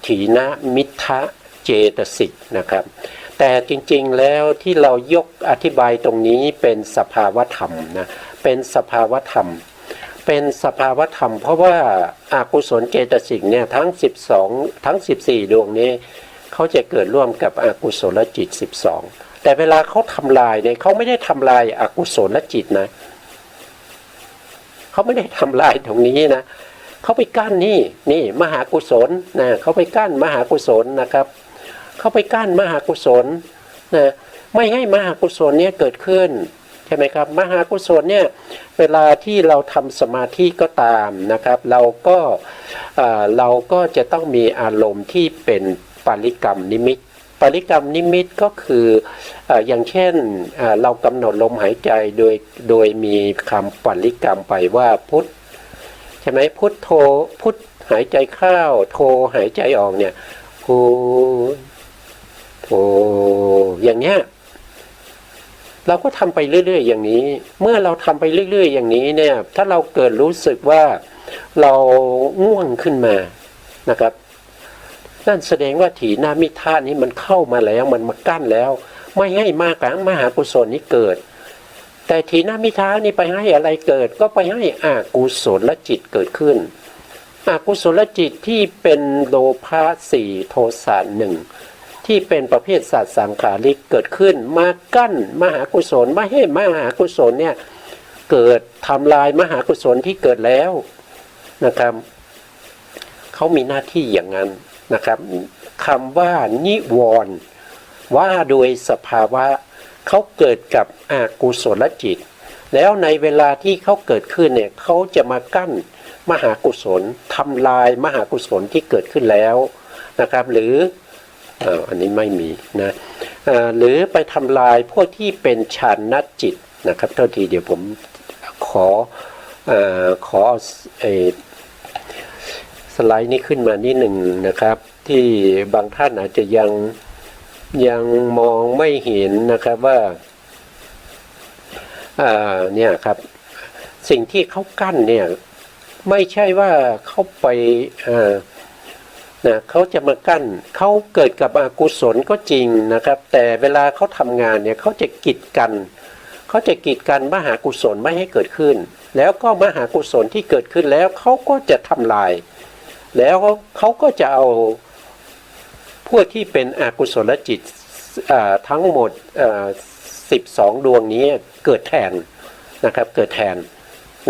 ถีนมิทะเจตสิกนะครับแต่จริงๆแล้วที่เรายกอธิบายตรงนี้เป็นสภาวธรรมนะเป็นสภาวธรรมเพราะว่าอากุศลเจตสิกเนี่ยทั้ง14ดวงนี้เขาจะเกิดร่วมกับอกุศลจิต12แต่เวลาเขาทำลายเนี่ยเขาไม่ได้ทำลายอกุศลจิตนะเขาไม่ได้ทำลายตรงนี้นะเขาไปกั้นนี่มหากุศลนะเขาไปกั้นมหากุศลนะครับเขาไปกั้นมหากุศลนะไม่ให้มหากุศลเนี่ยเกิดขึ้นใช่ไหมครับมหากุศลเนี่ยเวลาที่เราทำสมาธิก็ตามนะครับเราก็จะต้องมีอารมณ์ที่เป็นป ปาริกรรมนิมิตปาริกรรมนิมิตก็คืออย่างเช่นเรากำหนดลมหายใจโดยมีคำปาริกรรมไปว่าพุทธใช่ไหมพุทธโธพุทธหายใจเข้าโธหายใจออกเนี่ยพุทโธอย่างเงี้ยเราก็ทำไปเรื่อยๆอย่างนี้เมื่อเราทำไปเรื่อยๆอย่างนี้เนี่ยถ้าเราเกิดรู้สึกว่าเราง่วงขึ้นมานะครับนั่นแสดงว่าถีนามิทะนี้มันเข้ามาแล้วมันมากั้นแล้วไม่ให้มหากุศลนี้เกิดแต่ถีนามิทะนี้ไปให้อะไรเกิดก็ไปให้อกุศลจิตเกิดขึ้นอกุศลจิตที่เป็นโลภะสี่โทสะหนึ่งที่เป็นประเภทสัตว์สังขาริกเกิดขึ้นมากั้นมหากุศลไม่ให้มหากุศลเนี่ยเกิดทำลายมหากุศลที่เกิดแล้วนะครับเขามีหน้าที่อย่างนั้นนะครับคำว่านิวรณ์ว่าโดยสภาวะเขาเกิดกับอกุศลจิตแล้วในเวลาที่เขาเกิดขึ้นเนี่ยเขาจะมากั้นมหากุศลทำลายมหากุศลที่เกิดขึ้นแล้วนะครับหรืออันนี้ไม่มีนะหรือไปทำลายพวกที่เป็นฌานจิตนะครับเท่าทีเดี๋ยวผมขอสไลด์นี้ขึ้นมานิดหนึ่งนะครับที่บางท่านอาจจะยังมองไม่เห็นนะครับว่าเนี่ยครับสิ่งที่เขากั้นเนี่ยไม่ใช่ว่าเขาไปเขาจะมากั้นเขาเกิดกับอกุศลก็จริงนะครับแต่เวลาเขาทำงานเนี่ยเขาจะกีดกันมหากุศลไม่ให้เกิดขึ้นแล้วก็มหากุศลที่เกิดขึ้นแล้วเขาก็จะทำลายแล้วเขาก็จะเอาพวกที่เป็นอกุศลจิตทั้งหมด12ดวงนี้เกิดแทนนะครับเกิดแทน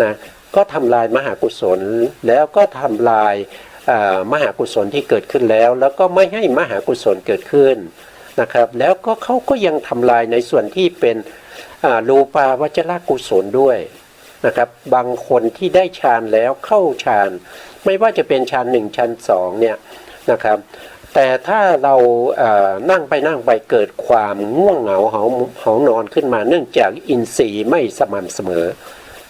นะก็ทำลายมหากุศลแล้วก็ทำลายมหากุศลที่เกิดขึ้นแล้วก็ไม่ให้มหากุศลเกิดขึ้นนะครับแล้วก็เขาก็ยังทำลายในส่วนที่เป็นรูปาวจรกุศลด้วยนะครับบางคนที่ได้ฌานแล้วเข้าฌานไม่ว่าจะเป็นฌาน1ฌาน2เนี่ยนะครับแต่ถ้าเรานั่งไปเกิดความง่วงเหงาเหานอนขึ้นมาเนื่องจากอินทรีย์ไม่สม่ำเสมอ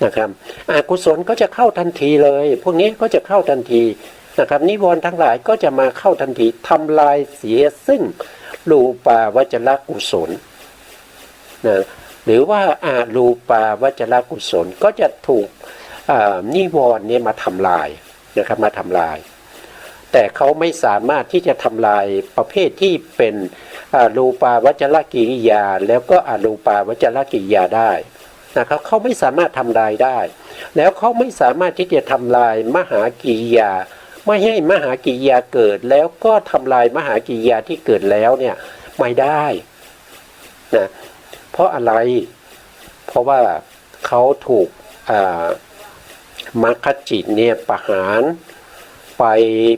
นะครับอกุศลก็จะเข้าทันทีเลยพวกนี้ก็จะเข้าทันทีนะครับนิวรณ์ทั้งหลายก็จะมาเข้าทันทีทำลายเสียซึ่งรูปาวจรกุศลนะหรือว่าอารูปาวจรกุศลก็จะถูกนิวรณ์เนี่ยมาทำลายนะครับมาทำลายแต่เขาไม่สามารถที่จะทำลายประเภทที่เป็นรูปาวจรกิริยาแล้วก็อรูปาวจรกิริยาได้นะครับเขาไม่สามารถทำลายได้แล้วเขาไม่สามารถที่จะทำลายมหากิริยาไม่ให้มหากิริยาเกิดแล้วก็ทำลายมหากิริยาที่เกิดแล้วเนี่ยไม่ได้นะเพราะอะไรเพราะว่าเขาถูกมรรคจิตเนี่ยประหารไป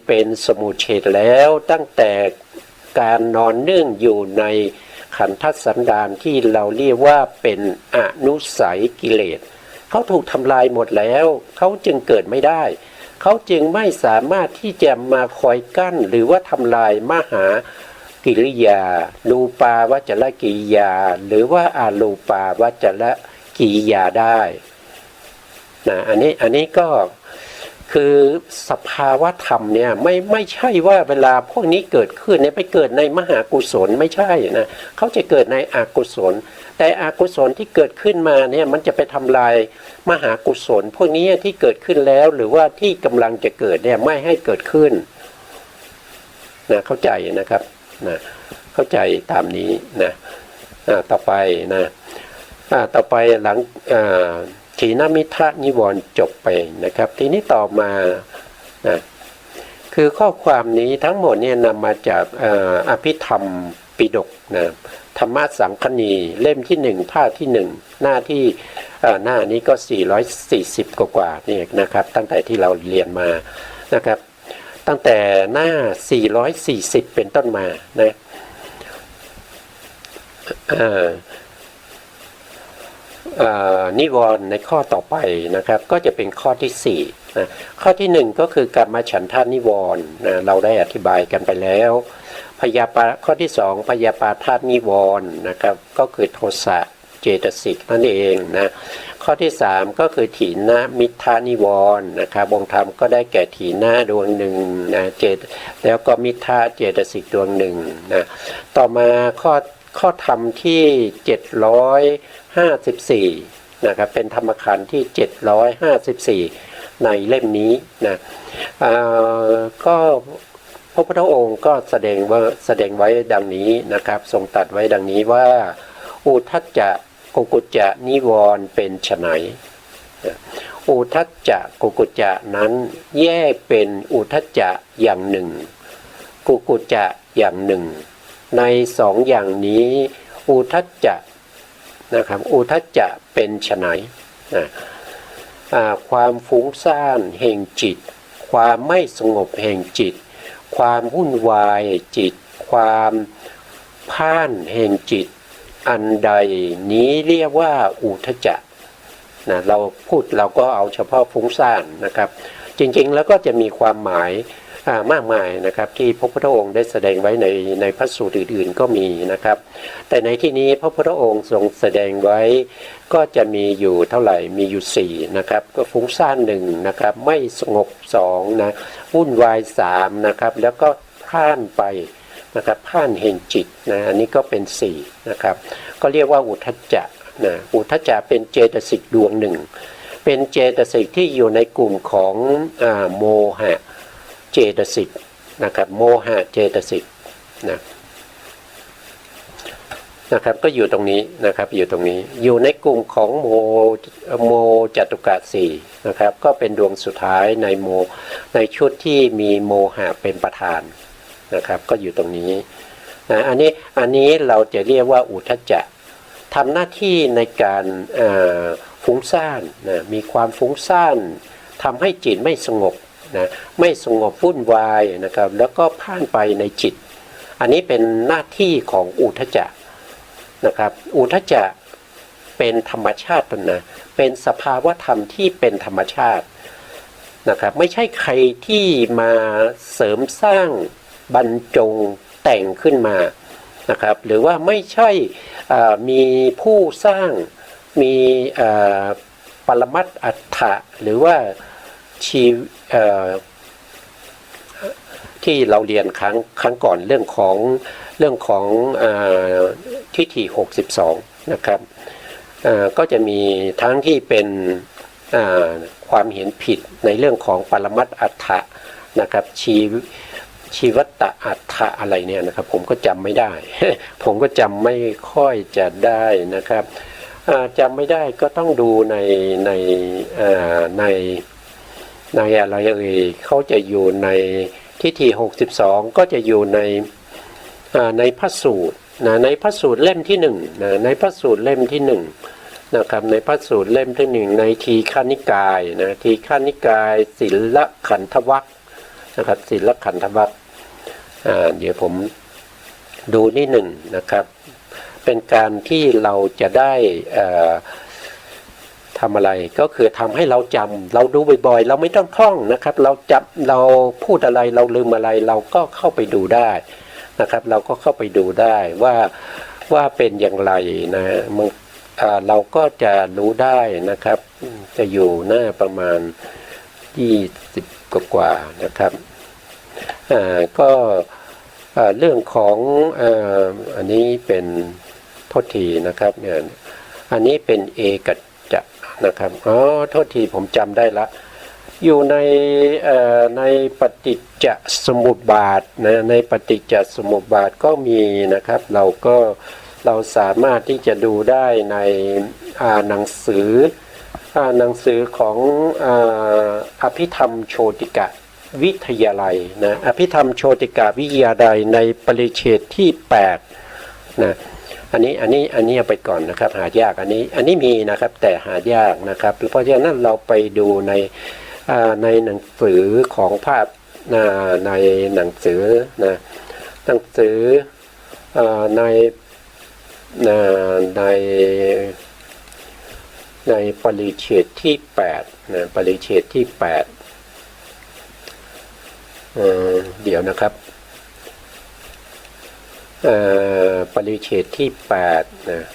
เป็นสมุเฉทแล้วตั้งแต่การนอนเนื่องอยู่ในขันธสันดานที่เราเรียกว่าเป็นอนุสัยกิเลสเขาถูกทำลายหมดแล้วเขาจึงเกิดไม่ได้เขาจึงไม่สามารถที่จะมาคอยกั้นหรือว่าทำลายมหากิริยารูปาวจรกิริยาหรือว่าอารูปาวจรกิริยาได้นะอันนี้ก็คือสภาวะธรรมเนี่ยไม่ใช่ว่าเวลาพวกนี้เกิดขึ้นเนี่ยไปเกิดในมหากุศลไม่ใช่นะเขาจะเกิดในอกุศลแต่อกุศลที่เกิดขึ้นมาเนี่ยมันจะไปทำลายมหากุศลพวกนี้ที่เกิดขึ้นแล้วหรือว่าที่กำลังจะเกิดเนี่ยไม่ให้เกิดขึ้นนะเข้าใจนะครับนะเข้าใจตามนี้นะต่อไปนะต่อไปหลังถีนมิทะนิวรณ์จบไปนะครับทีนี้ต่อมานะคือข้อความนี้ทั้งหมดเนี่ยนำมาจากอภิธรรมปิฎกนะธรรมสังคณีเล่มที่1ภาคที่1หน้าที่หน้านี้ก็440กว่านี่นะครับตั้งแต่ที่เราเรียนมานะครับตั้งแต่หน้า440เป็นต้นมานะนิวรณ์ในข้อต่อไปนะครับก็จะเป็นข้อที่4นะข้อที่1ก็คือกามฉันทานิวรณ์นะเราได้อธิบายกันไปแล้วพ พยาปาข้อที่สองพยาปาทานิวรณ์นะครับก็คือโทสะเจตสิกนั่นเองนะข้อที่สามก็คือถีนะมิทธานิวรณ์นะครับองค์ธรรมก็ได้แก่ถีนะดวงหนึ่งนะแล้วก็มิทธาเจตสิกดวงหนึ่งนะต่อมาข้อธรรมที่754นะครับเป็นธรรมขันธ์ที่754ในเล่มนี้นะก็พระพุทธองค์ก็แสดงไว้ดังนี้นะครับทรงตรัสไว้ดังนี้ว่าอุทธัจจะกุกุจจะนิวรณ์เป็นไฉนอุทธัจจะกุกุจจะนั้นแยกเป็นอุทธัจจะอย่างหนึ่งกุกุจจะอย่างหนึ่งในสองอย่างนี้อุทธัจจะนะครับอุทธัจจะเป็นไฉนความฟุ้งซ่านแห่งจิตความไม่สงบแห่งจิตความวุ่นวายจิตความพ่านแห่งจิตอันใดนี้เรียกว่าอุทธัจจะนะเราก็เอาเฉพาะฟุ้งซ่านนะครับจริงๆแล้วก็จะมีความหมายมากมายนะครับที่พระพุทธองค์ได้แสดงไว้ในพระสูตรอื่นๆก็มีนะครับแต่ในที่นี้พระพุทธองค์ทรงแสดงไว้ก็จะมีอยู่เท่าไหร่มีอยู่สี่นะครับก็ฟุ้งซ่านหนึ่งนะครับไม่สงบสองนะวุ่นวายสามนะครับแล้วก็พล่านไปนะครับพล่านแห่งจิตนะอันนี้ก็เป็นสี่นะครับก็เรียกว่าอุทธัจจะนะอุทธัจจะเป็นเจตสิกดวงหนึ่งเป็นเจตสิกที่อยู่ในกลุ่มของโมหะเจตสิกนะครับโมหะเจตสิกนะครับก็อยู่ตรงนี้นะครับอยู่ตรงนี้อยู่ในกลุ่มของโมจตุกะสี่นะครับก็เป็นดวงสุดท้ายในชุดที่มีโมหะเป็นประธานนะครับก็อยู่ตรงนี้นะอันนี้เราจะเรียกว่าอุทธัจจะทำหน้าที่ในการฟุ้งซ่านนะมีความฟุ้งซ่านทำให้จิตไม่สงบนะไม่สงบวุ่นวายนะครับแล้วก็ผ่านไปในจิตอันนี้เป็นหน้าที่ของอุทธัจจะนะครับอุทธัจจะเป็นธรรมชาตินะเป็นสภาวะธรรมที่เป็นธรรมชาตินะครับไม่ใช่ใครที่มาเสริมสร้างบรรจงแต่งขึ้นมานะครับหรือว่าไม่ใช่มีผู้สร้างมีปรมัตถ์อัฏฐะหรือว่าที่เราเรียนครั้งก่อนเรื่องของทิฏฐิ62นะครับก็จะมีทั้งที่เป็นความเห็นผิดในเรื่องของปรมัตถ์อัฏฐะนะครับชีวัตตอัฏฐะอะไรเนี่ยนะครับผมก็จำไม่ได้ ผมก็จำไม่ค่อยจะได้นะครับจำไม่ได้ก็ต้องดูในอะไรเขาจะอยู่ในทิฏฐิ62ก็จะอยู่ในพระสูตรนะในพระสูตรเล่มที่หนึ่งนะในพระสูตรเล่มที่หนึ่งนะครับในพระสูตรเล่มที่หนึ่งในทีฆนิกายนะทีฆนิกายศีลขันธวรรคนะครับศีลขันธวรรคเดี๋ยวผมดูนิดหนึ่งนะครับเป็นการที่เราจะได้ทำอะไรก็คือทำให้เราจำเราดูบ่อยๆเราไม่ต้องท่องนะครับเราพูดอะไรเราลืมอะไรเราก็เข้าไปดูได้นะครับเราก็เข้าไปดูได้ว่าเป็นอย่างไรนะเราก็จะรู้ได้นะครับจะอยู่หน้าประมาณ20กว่านะครับก็เรื่องของอันนี้เป็นโทษทีนะครับเนี่ยอันนี้เป็นเอกัจจะนะครับโทษทีผมจำได้ละอยู่ในปฏิจจสมุปบาทนะในปฏิจจสมุปบาทก็มีนะครับเราสามารถที่จะดูได้ในหนังสือของอภิธรรมโชติกะวิทยาลัยนะอภิธรรมโชติกะวิทยาลัยในปริเฉดที่8นะอันนี้เอาไปก่อนนะครับหายากอันนี้มีนะครับแต่หายากนะครับเพราะฉะนั้นเราไปดูในหนังสือของภาพในหนังสือนะหนังสือในปริเฉดที่8นะปริเฉดที่8เดี๋ยวนะครับ ปริเฉดที่8นะ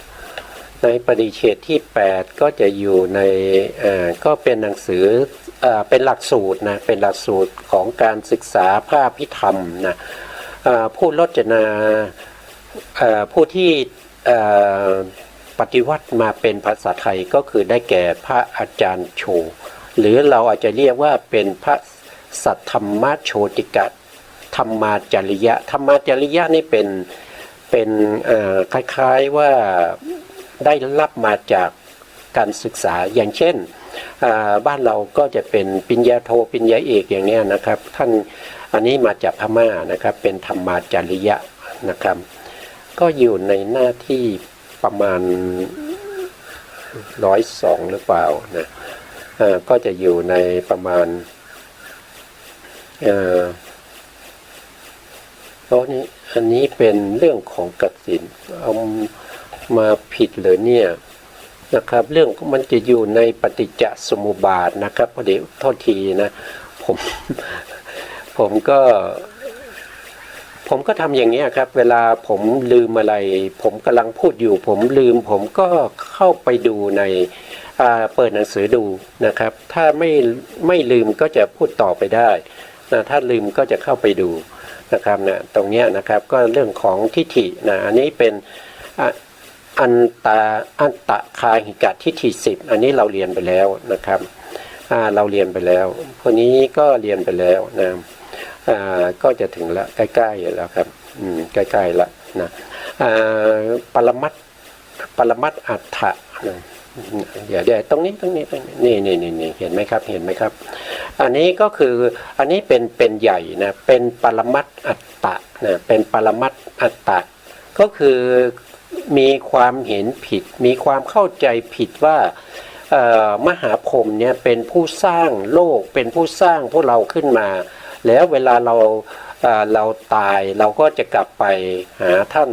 ในปริเฉดที่8ก็จะอยู่ในก็เป็นหนังสือเป็นหลักสูตรนะเป็นหลักสูตรของการศึกษาพระอภิธรรมนะผู้รจนาผู้ที่ปฏิวัติมาเป็นภาษาไทยก็คือได้แก่พระอาจารย์โชหรือเราอาจจะเรียกว่าเป็นพระสัทธรรมโชติกะธรรมาจริยะธรรมาจริยะนี่เป็นคล้ายๆว่าได้รับมาจากการศึกษาอย่างเช่นบ้านเราก็จะเป็นปริญญาโทปริญญาเอกอย่างนี้นะครับท่านอันนี้มาจากพม่านะครับเป็นธรรมาจริยะนะครับก็อยู่ในหน้าที่ประมาณ102หรือเปล่านะก็จะอยู่ในประมาณตอนนี้อันนี้เป็นเรื่องของกสิณเอามาผิดเลยเนี่ยนะครับเรื่องมันจะอยู่ในปฏิจจสมุปบาทนะครับพอดีโทษทีนะผมก็ทำอย่างนี้ครับเวลาผมลืมอะไรผมกำลังพูดอยู่ผมลืมผมก็เข้าไปดูในเปิดหนังสือดูนะครับถ้าไม่ลืมก็จะพูดต่อไปได้นะถ้าลืมก็จะเข้าไปดูนะครับนะตรงนี้นะครับก็เรื่องของทิฏฐินะอันนี้เป็นอันตะคาหิกะทิฏฐิ10อันนี้เราเรียนไปแล้วนะครับเราเรียนไปแล้วพวกนี้ก็เรียนไปแล้วนะก็จะถึงละใกล้ๆแล้วครับใกล้ๆละนะปรมัตถ์อัฏฐะนะเดี๋ยวตรงนี้นี่เห็นไหมครับอันนี้ก็คืออันนี้เป็นใหญ่นะเป็นปรมัตถ์อัฏฐะนะเป็นปรมัตถ์อัฏฐะก็คือมีความเห็นผิดมีความเข้าใจผิดว่ามหาพรหมเนี่ยเป็นผู้สร้างโลกเป็นผู้สร้างพวกเราขึ้นมาแล้วเวลาเราตายเราก็จะกลับไปหาท่าน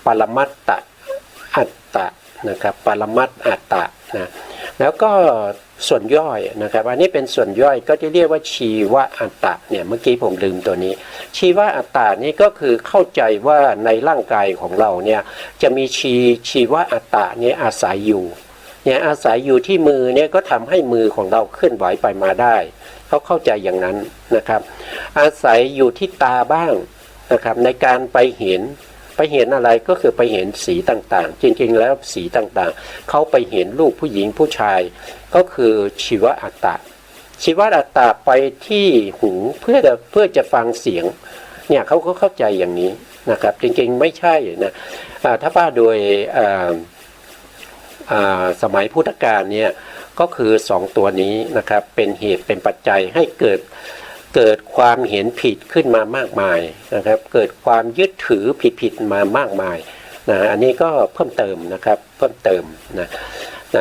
ปรมัตถ์อัฏฐะนะครับปรมัตถ์อัฏฐะนะแล้วก็ส่วนย่อยนะครับอันนี้เป็นส่วนย่อยก็จะเรียกว่าชีวอัฏฐะเนี่ยเมื่อกี้ผมลืมตัวนี้ชีวอัฏฐะนี่ก็คือเข้าใจว่าในร่างกายของเราเนี่ยจะมีชีวอัฏฐะเนี่ยอาศัยอยู่เนี่ยอาศัยอยู่ที่มือเนี่ยก็ทำให้มือของเราเคลื่อนไหวไปมาได้เขาเข้าใจอย่างนั้นนะครับอาศัยอยู่ที่ตาบ้างนะครับในการไปเห็นอะไรก็คือไปเห็นสีต่างๆจริงๆแล้วสีต่างๆเขาไปเห็นลูกผู้หญิงผู้ชายก็คือชีวอัตตะชีวอัตตะไปที่หูเพื่อจะฟังเสียงเนี่ยเขาก็เข้าใจอย่างนี้นะครับจริงๆไม่ใช่นะถ้าว่าโดยสมัยพุทธกาลเนี่ยก็คือ2ตัวนี้นะครับเป็นเหตุเป็นปัจจัยให้เกิดความเห็นผิดขึ้นมามากมายนะครับเกิดความยึดถือผิดมามากมายนะอันนี้ก็เพิ่มเติมนะครับเพิ่มเติมนะ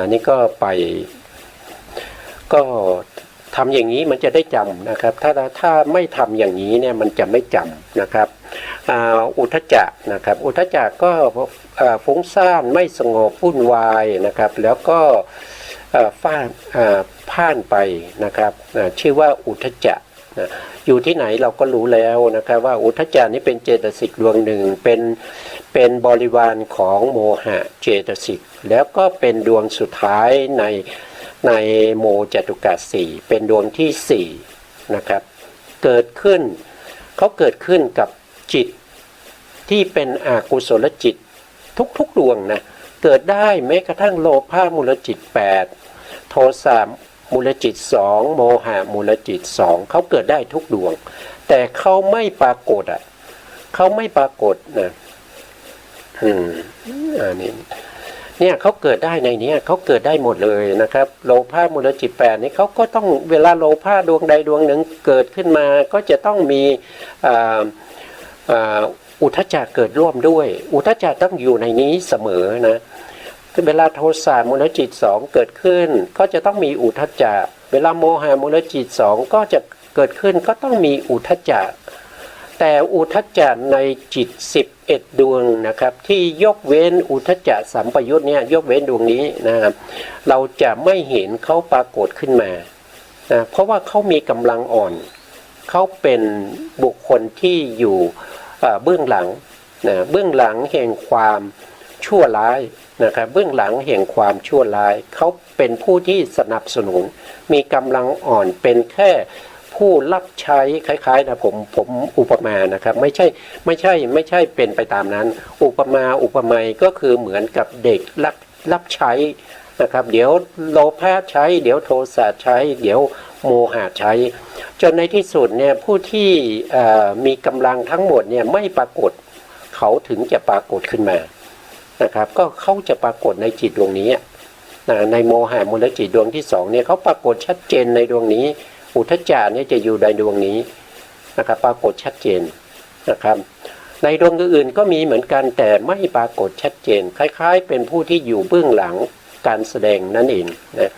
นี่ก็ไปก็ทำอย่างนี้มันจะได้จำนะครับถ้าไม่ทำอย่างนี้เนี่ยมันจะไม่จำนะครับอุทธัจจะนะครับอุทธัจจะก็ฟุ้งซ่านไม่สงบวุ่นวายนะครับแล้วก็ผ่านไปนะครับชื่อว่าอุทธัจจะอยู่ที่ไหนเราก็รู้แล้วนะครับว่าอุทธัจจะนี้เป็นเจตสิกดวงหนึ่งเป็นบริวารของโมหะเจตสิกแล้วก็เป็นดวงสุดท้ายในโมจตุกะ4เป็นดวงที่4นะครับเกิดขึ้นกับจิตที่เป็นอกุศลจิตทุกดวงนะเกิดได้แม้กระทั่งโลภะมูลจิต8โทสะมูลจิต2โมหะมูลจิต2เขาเกิดได้ทุกดวงแต่เขาไม่ปรากฏเขาไม่ปรากฏนะเนี่ยเขาเกิดได้ในนี้เขาเกิดได้หมดเลยนะครับโลภะมูลจิต8นี่เขาก็ต้องเวลาโลภะดวงใดดวงหนึ่งเกิดขึ้นมาก็จะต้องมีอุทธัจจะเกิดร่วมด้วยอุทธัจจะต้องอยู่ในนี้เสมอนะเวลาโทสะมูลจิต2เกิดขึ้นก็จะต้องมีอุทธัจจะเวลาโมหะมูลจิต2ก็จะเกิดขึ้นก็ต้องมีอุทธัจจะแต่อุทธัจจะในจิต11ดวงนะครับที่ยกเว้นอุทธัจจะสัมปยุตเนี่ยยกเว้นดวงนี้นะครับเราจะไม่เห็นเขาปรากฏขึ้นมานะเพราะว่าเขามีกำลังอ่อน เขาเป็นบุคคลที่อยู่เบื้องหลังนะเบื้องหลังแห่งความชั่วร้ายนะครับเบื้องหลังแห่งความชั่วร้ายเขาเป็นผู้ที่สนับสนุนมีกำลังอ่อนเป็นแค่ผู้รับใช้คล้ายๆนะผมอุปมานะครับไม่ใช่เป็นไปตามนั้นอุปไมยก็คือเหมือนกับเด็กรับใช้นะครับเดี๋ยวโลภะใช้เดี๋ยวโทสะใช้เดี๋ยวโมหะใช้จนในที่สุดเนี่ยผู้ที่มีกำลังทั้งหมดเนี่ยไม่ปรากฏเขาถึงจะปรากฏขึ้นมานะครับก็เขาจะปรากฏในจิตดวงนี้ในโมหะมูลจิตดวงที่สองเนี่ยเขาปรากฏชัดเจนในดวงนี้อุทธัจจะเนี่ยจะอยู่ในดวงนี้นะครับปรากฏชัดเจนนะครับในดวงอื่นก็มีเหมือนกันแต่ไม่ปรากฏชัดเจนคล้ายๆเป็นผู้ที่อยู่เบื้องหลังการแสดงนั่นเองนะ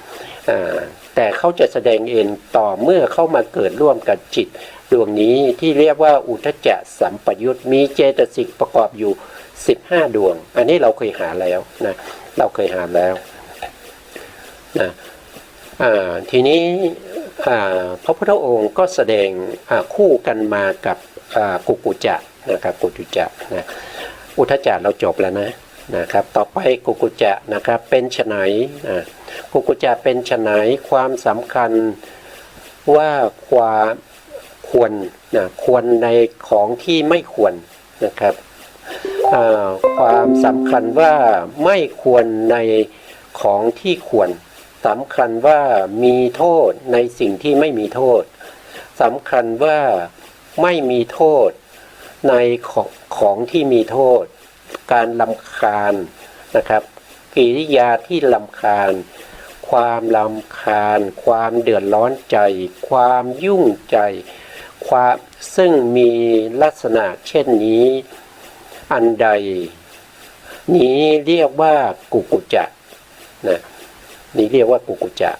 แต่เขาจะแสดงเองต่อเมื่อเข้ามาเกิดร่วมกับจิตดวงนี้ที่เรียกว่าอุทธัจจะสัมปยุตมีเจตสิกประกอบอยู่15ดวงอันนี้เราเคยหาแล้วนะเราเคยหาแล้วนะทีนี้พระพุทธองค์ก็แสดงคู่กันมากับกุกุจจะนะครับกุกุจจะนะอุทธัจจะเราจบแล้วนะครับต่อไปกุกุจจะนะครับเป็นไฉนกุกุจจะเป็นไฉนความสำคัญว่าความควรในของที่ไม่ควรนะครับความสำคัญว่าไม่ควรในของที่ควรสำคัญว่ามีโทษในสิ่งที่ไม่มีโทษสำคัญว่าไม่มีโทษในของที่มีโทษการรำคาญนะครับกิริยาที่รำคาญความรำคาญความเดือดร้อนใจความยุ่งใจความซึ่งมีลักษณะเช่นนี้อันใดนี้เรียกว่ากุกุจจะนะนี่เรียกว่ากุกุจจะ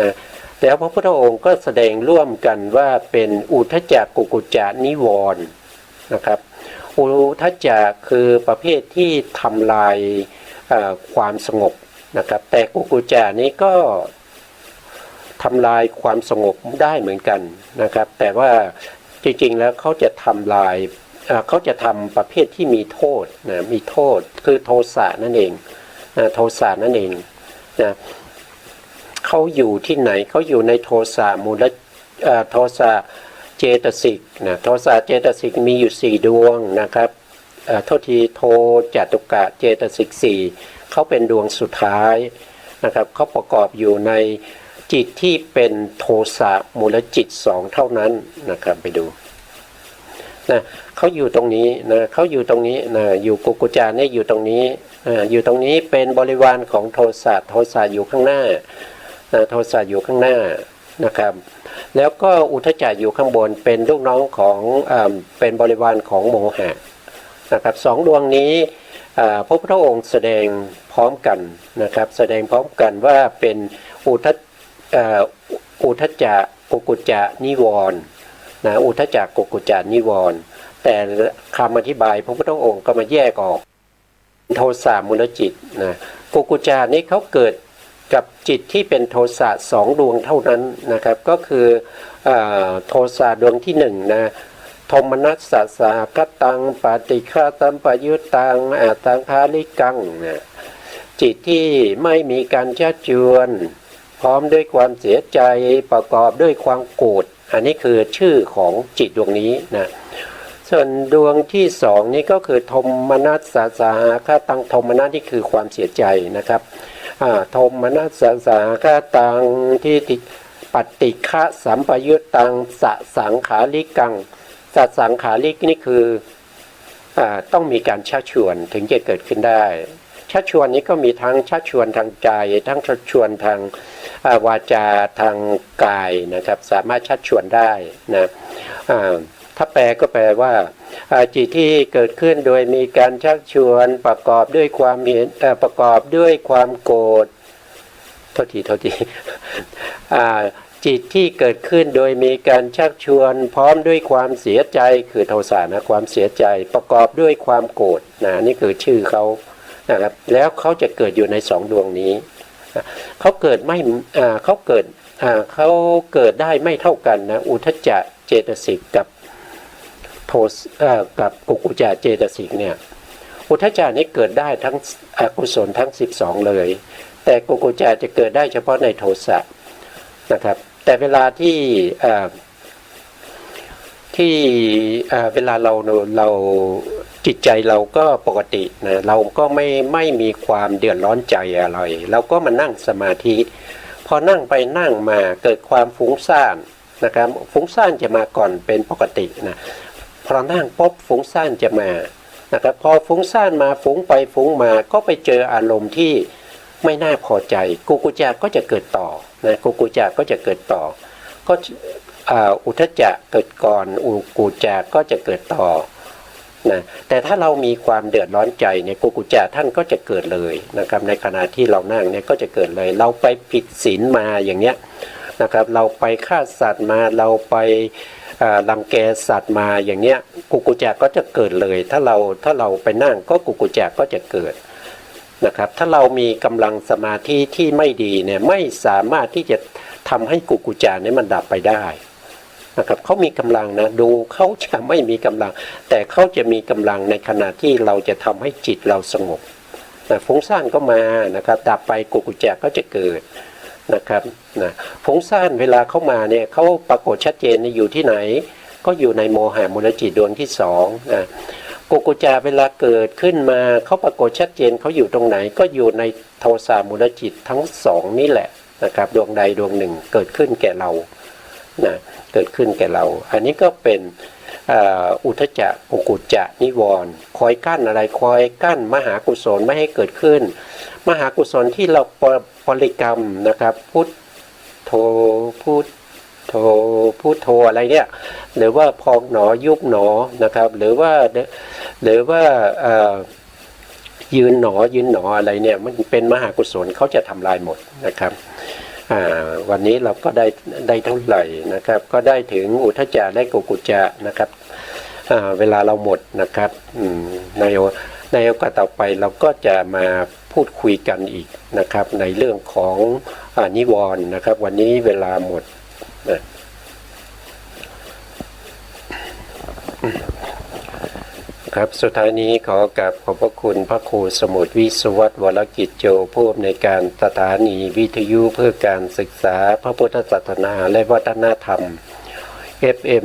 นะแล้วพระพุทธองค์ก็แสดงร่วมกันว่าเป็นอุทธัจจะกุกุจจะนิวรณ์นะครับอุทธัจจะคือประเภทที่ทำลายความสงบนะครับแต่กุกุจจะนี้ก็ทำลายความสงบได้เหมือนกันนะครับแต่ว่าจริงๆแล้วเขาจะทำลายเขาจะทำประเภทที่มีโทษนะมีโทษคือโทสะนั่นเองโทสะนั่นเองนะเขาอยู่ที่ไหนเขาอยู่ในโทสะมูลโทสะเจตสิกนะโทสะเจตสิกมีอยู่4ดวงนะครับโทษทีโทจตุกะเจตสิก4เขาเป็นดวงสุดท้ายนะครับเขาประกอบอยู่ในจิตที่เป็นโทสะมูลจิต2เท่านั้นนะครับไปดูนะเขาอยู่ตรงนี้นะเขาอยู่ตรงนี้นะอยู่กุกุจจะเนี่ยอยู่ตรงนี้อยู่ตรงนี้เป็นบริวารของโทสะอยู่ข้างหน้าโทสะอยู่ข้างหน้านะครับแล้วก็อุทธัจจะอยู่ข้างบนเป็นลูกน้องของเป็นบริวารของโมหะนะครับ2ดวงนี้พระพุทธองค์แสดงพร้อมกันนะครับแสดงพร้อมกันว่าเป็นอุทธัจจะกุกุจจะนิวรณ์นะอุทธัจจะกุกุจจะนิวรณ์แต่คำอธิบายพระพุทธองค์ก็มาแยกออกโทสะมูลจิตนะกุกุจจะนี้เขาเกิดกับจิตที่เป็นโทสะ2ดวงเท่านั้นนะครับก็คือโทสะดวงที่1นะโทมนัสสะสะกตังปฏิฆาตัมปยุตตังตังคาลิกังนะจิตที่ไม่มีการชักชวนพร้อมด้วยความเสียใจประกอบด้วยความโกรธอันนี้คือชื่อของจิตดวงนี้นะส่วนดวงที่2นี่ก็คือโทมนัสสะสะกตังโทมนัสนี่คือความเสียใจนะครับโทมนัสสะสะกตังที่ปฏิฆะสัมปยุตตังสสังขาริกังสสังขาริกนี่คือต้องมีการชักชวนถึงจะเกิดขึ้นได้ชักชวนนี้ก็มีทั้งชักชวนทางใจทั้งชักชวนทางวาจาทางกายนะครับสามารถชักชวนได้นะถ้าแปลก็แปลว่าจิตที่เกิดขึ้นโดยมีการชักชวนประกอบด้วยความเห็นประกอบด้วยความโกรธโทษทีจิตที่เกิดขึ้นโดยมีการชักชวนพร้อมด้วยความเสียใจคือโทสะนะความเสียใจประกอบด้วยความโกรธนะนี่คือชื่อเขานะครับแล้วเขาจะเกิดอยู่ใน2ดวงนี้เขาเกิดไม่เขาเกิดได้ไม่เท่ากันนะอุทธัจจะเจ จตสิกกับกับกุกุจจะเจตสิกเนี่ยอุทธัจจะนี้เกิดได้ทั้งอกุศลทั้ง12เลยแต่กุกุจจะจะเกิดได้เฉพาะในโทสะนะครับแต่เวลาที่เวลาเราจิตใจเราก็ปกตินะเราก็ไม่มีความเดือดร้อนใจอะไรเราก็มานั่งสมาธิพอนั่งไปนั่งมาเกิดความฟุ้งซ่านนะครับฟุ้งซ่านจะมาก่อนเป็นปกตินะพอนั่งปุ๊บฟุ้งซ่านจะมานะครับพอฟุ้งซ่านมาฟุ้งไปฟุ้งมาก็ไปเจออารมณ์ที่ไม่น่าพอใจกุกุจจะก็จะเกิดต่อนะกุกุจจะก็จะเกิดต่อก็อุทธัจจะเกิดก่อนอุกุจจะก็จะเกิดต่อนะแต่ถ้าเรามีความเดือดร้อนใจเนี่ยกุกุจจะท่านก็จะเกิดเลยนะครับในขณะที่เรานั่งเนี่ยก็จะเกิดเลยเราไปผิดศีลมาอย่างเงี้ยนะครับเราไปฆ่าสัตว์มาเราไปรังแกสัตว์มาอย่างเงี้ยกุกุจจะก็จะเกิดเลยถ้าเราไปนั่งก็กุกุจจะก็จะเกิดนะครับถ้าเรามีกำลังสมาธิที่ไม่ดีเนี่ยไม่สามารถที่จะทำให้กุกุจจะเนี่ยมันดับไปได้นะครับเขามีกำลังนะดูเขาจะไม่มีกำลังแต่เขาจะมีกำลังในขณะที่เราจะทำให้จิตเราสงบนะฟุ้งซ่านก็มานะครับดับไปกุกุจจะก็จะเกิดนะครับนะฟุ้งซ่านเวลาเข้ามาเนี่ยเขาปรากฏชัดเจนอยู่ที่ไหนก็อยู่ในโมหะมูลจิตดวงที่2นะกุกุจจะเวลาเกิดขึ้นมาเขาปรากฏชัดเจนเขาอยู่ตรงไหนก็อยู่ในโทสะมูลจิตทั้ง2นี่แหละนะครับดวงใดดวงหนึ่งเกิดขึ้นแก่เรานะเกิดขึ้นแก่เราอันนี้ก็เป็นอุทธัจจะกุกุจจะนิวรณ์คอยกั้นอะไรคอยกั้นมหากุศลไม่ให้เกิดขึ้นมหากุศลที่เราบริกรรมนะครับพุทโธพุทโธอะไรเนี่ยหรือว่าพองหนอยุบหนอนะครับหรือว่ายืนหนออะไรเนี่ยมันเป็นมหากุศลเขาจะทำลายหมดนะครับวันนี้เราก็ได้เท่าไหร่นะครับก็ได้ถึงอุทธัจจะและกุกุจจะนะครับเวลาเราหมดนะครับในโอกาสต่อไปเราก็จะมาพูดคุยกันอีกนะครับในเรื่องของนิวรณ์นะครับวันนี้เวลาหมดนะครับสุดท้ายนี้ขอกราบขอบพระคุณพระครูสมุทรวิศวัตรวรกิจโจผู้อำนวยการสถานีวิทยุเพื่อการศึกษาพระพุทธศาสนาและวัฒนธรรม FM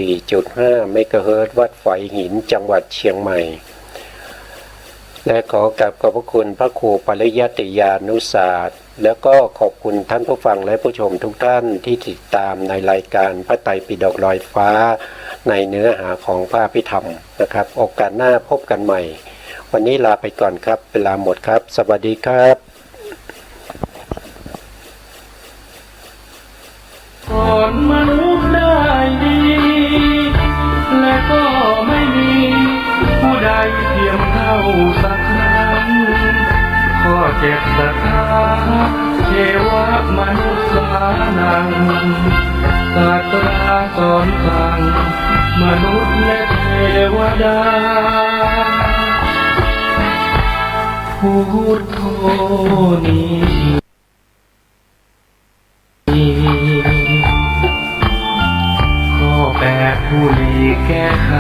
104.5 เมกะเฮิรตซ์วัดฝายหินจังหวัดเชียงใหม่และขอกราบขอบพระคุณพระครูปริยัติยานุศาสตร์แล้วก็ขอบคุณท่านผู้ฟังและผู้ชมทุกท่านที่ติดตามในรายการพระไตรปิฎกลอยฟ้าในเนื้อหาของพระอภิธรรมนะครับโอกาสหน้าพบกันใหม่วันนี้ลาไปก่อนครับเวลาหมดครับสวัสดีครับก่อนมนุษย์ได้ดีและก็ไม่มีผู้ใดเทียมเท่าสักนั้นข้อเจ็บศรัทธาเทวมนุษย์สานังศาสตราสอนสั่งมนุษย์และเทวดาพุทโธนี้ข้อ8ผู้หลีกแก้ไข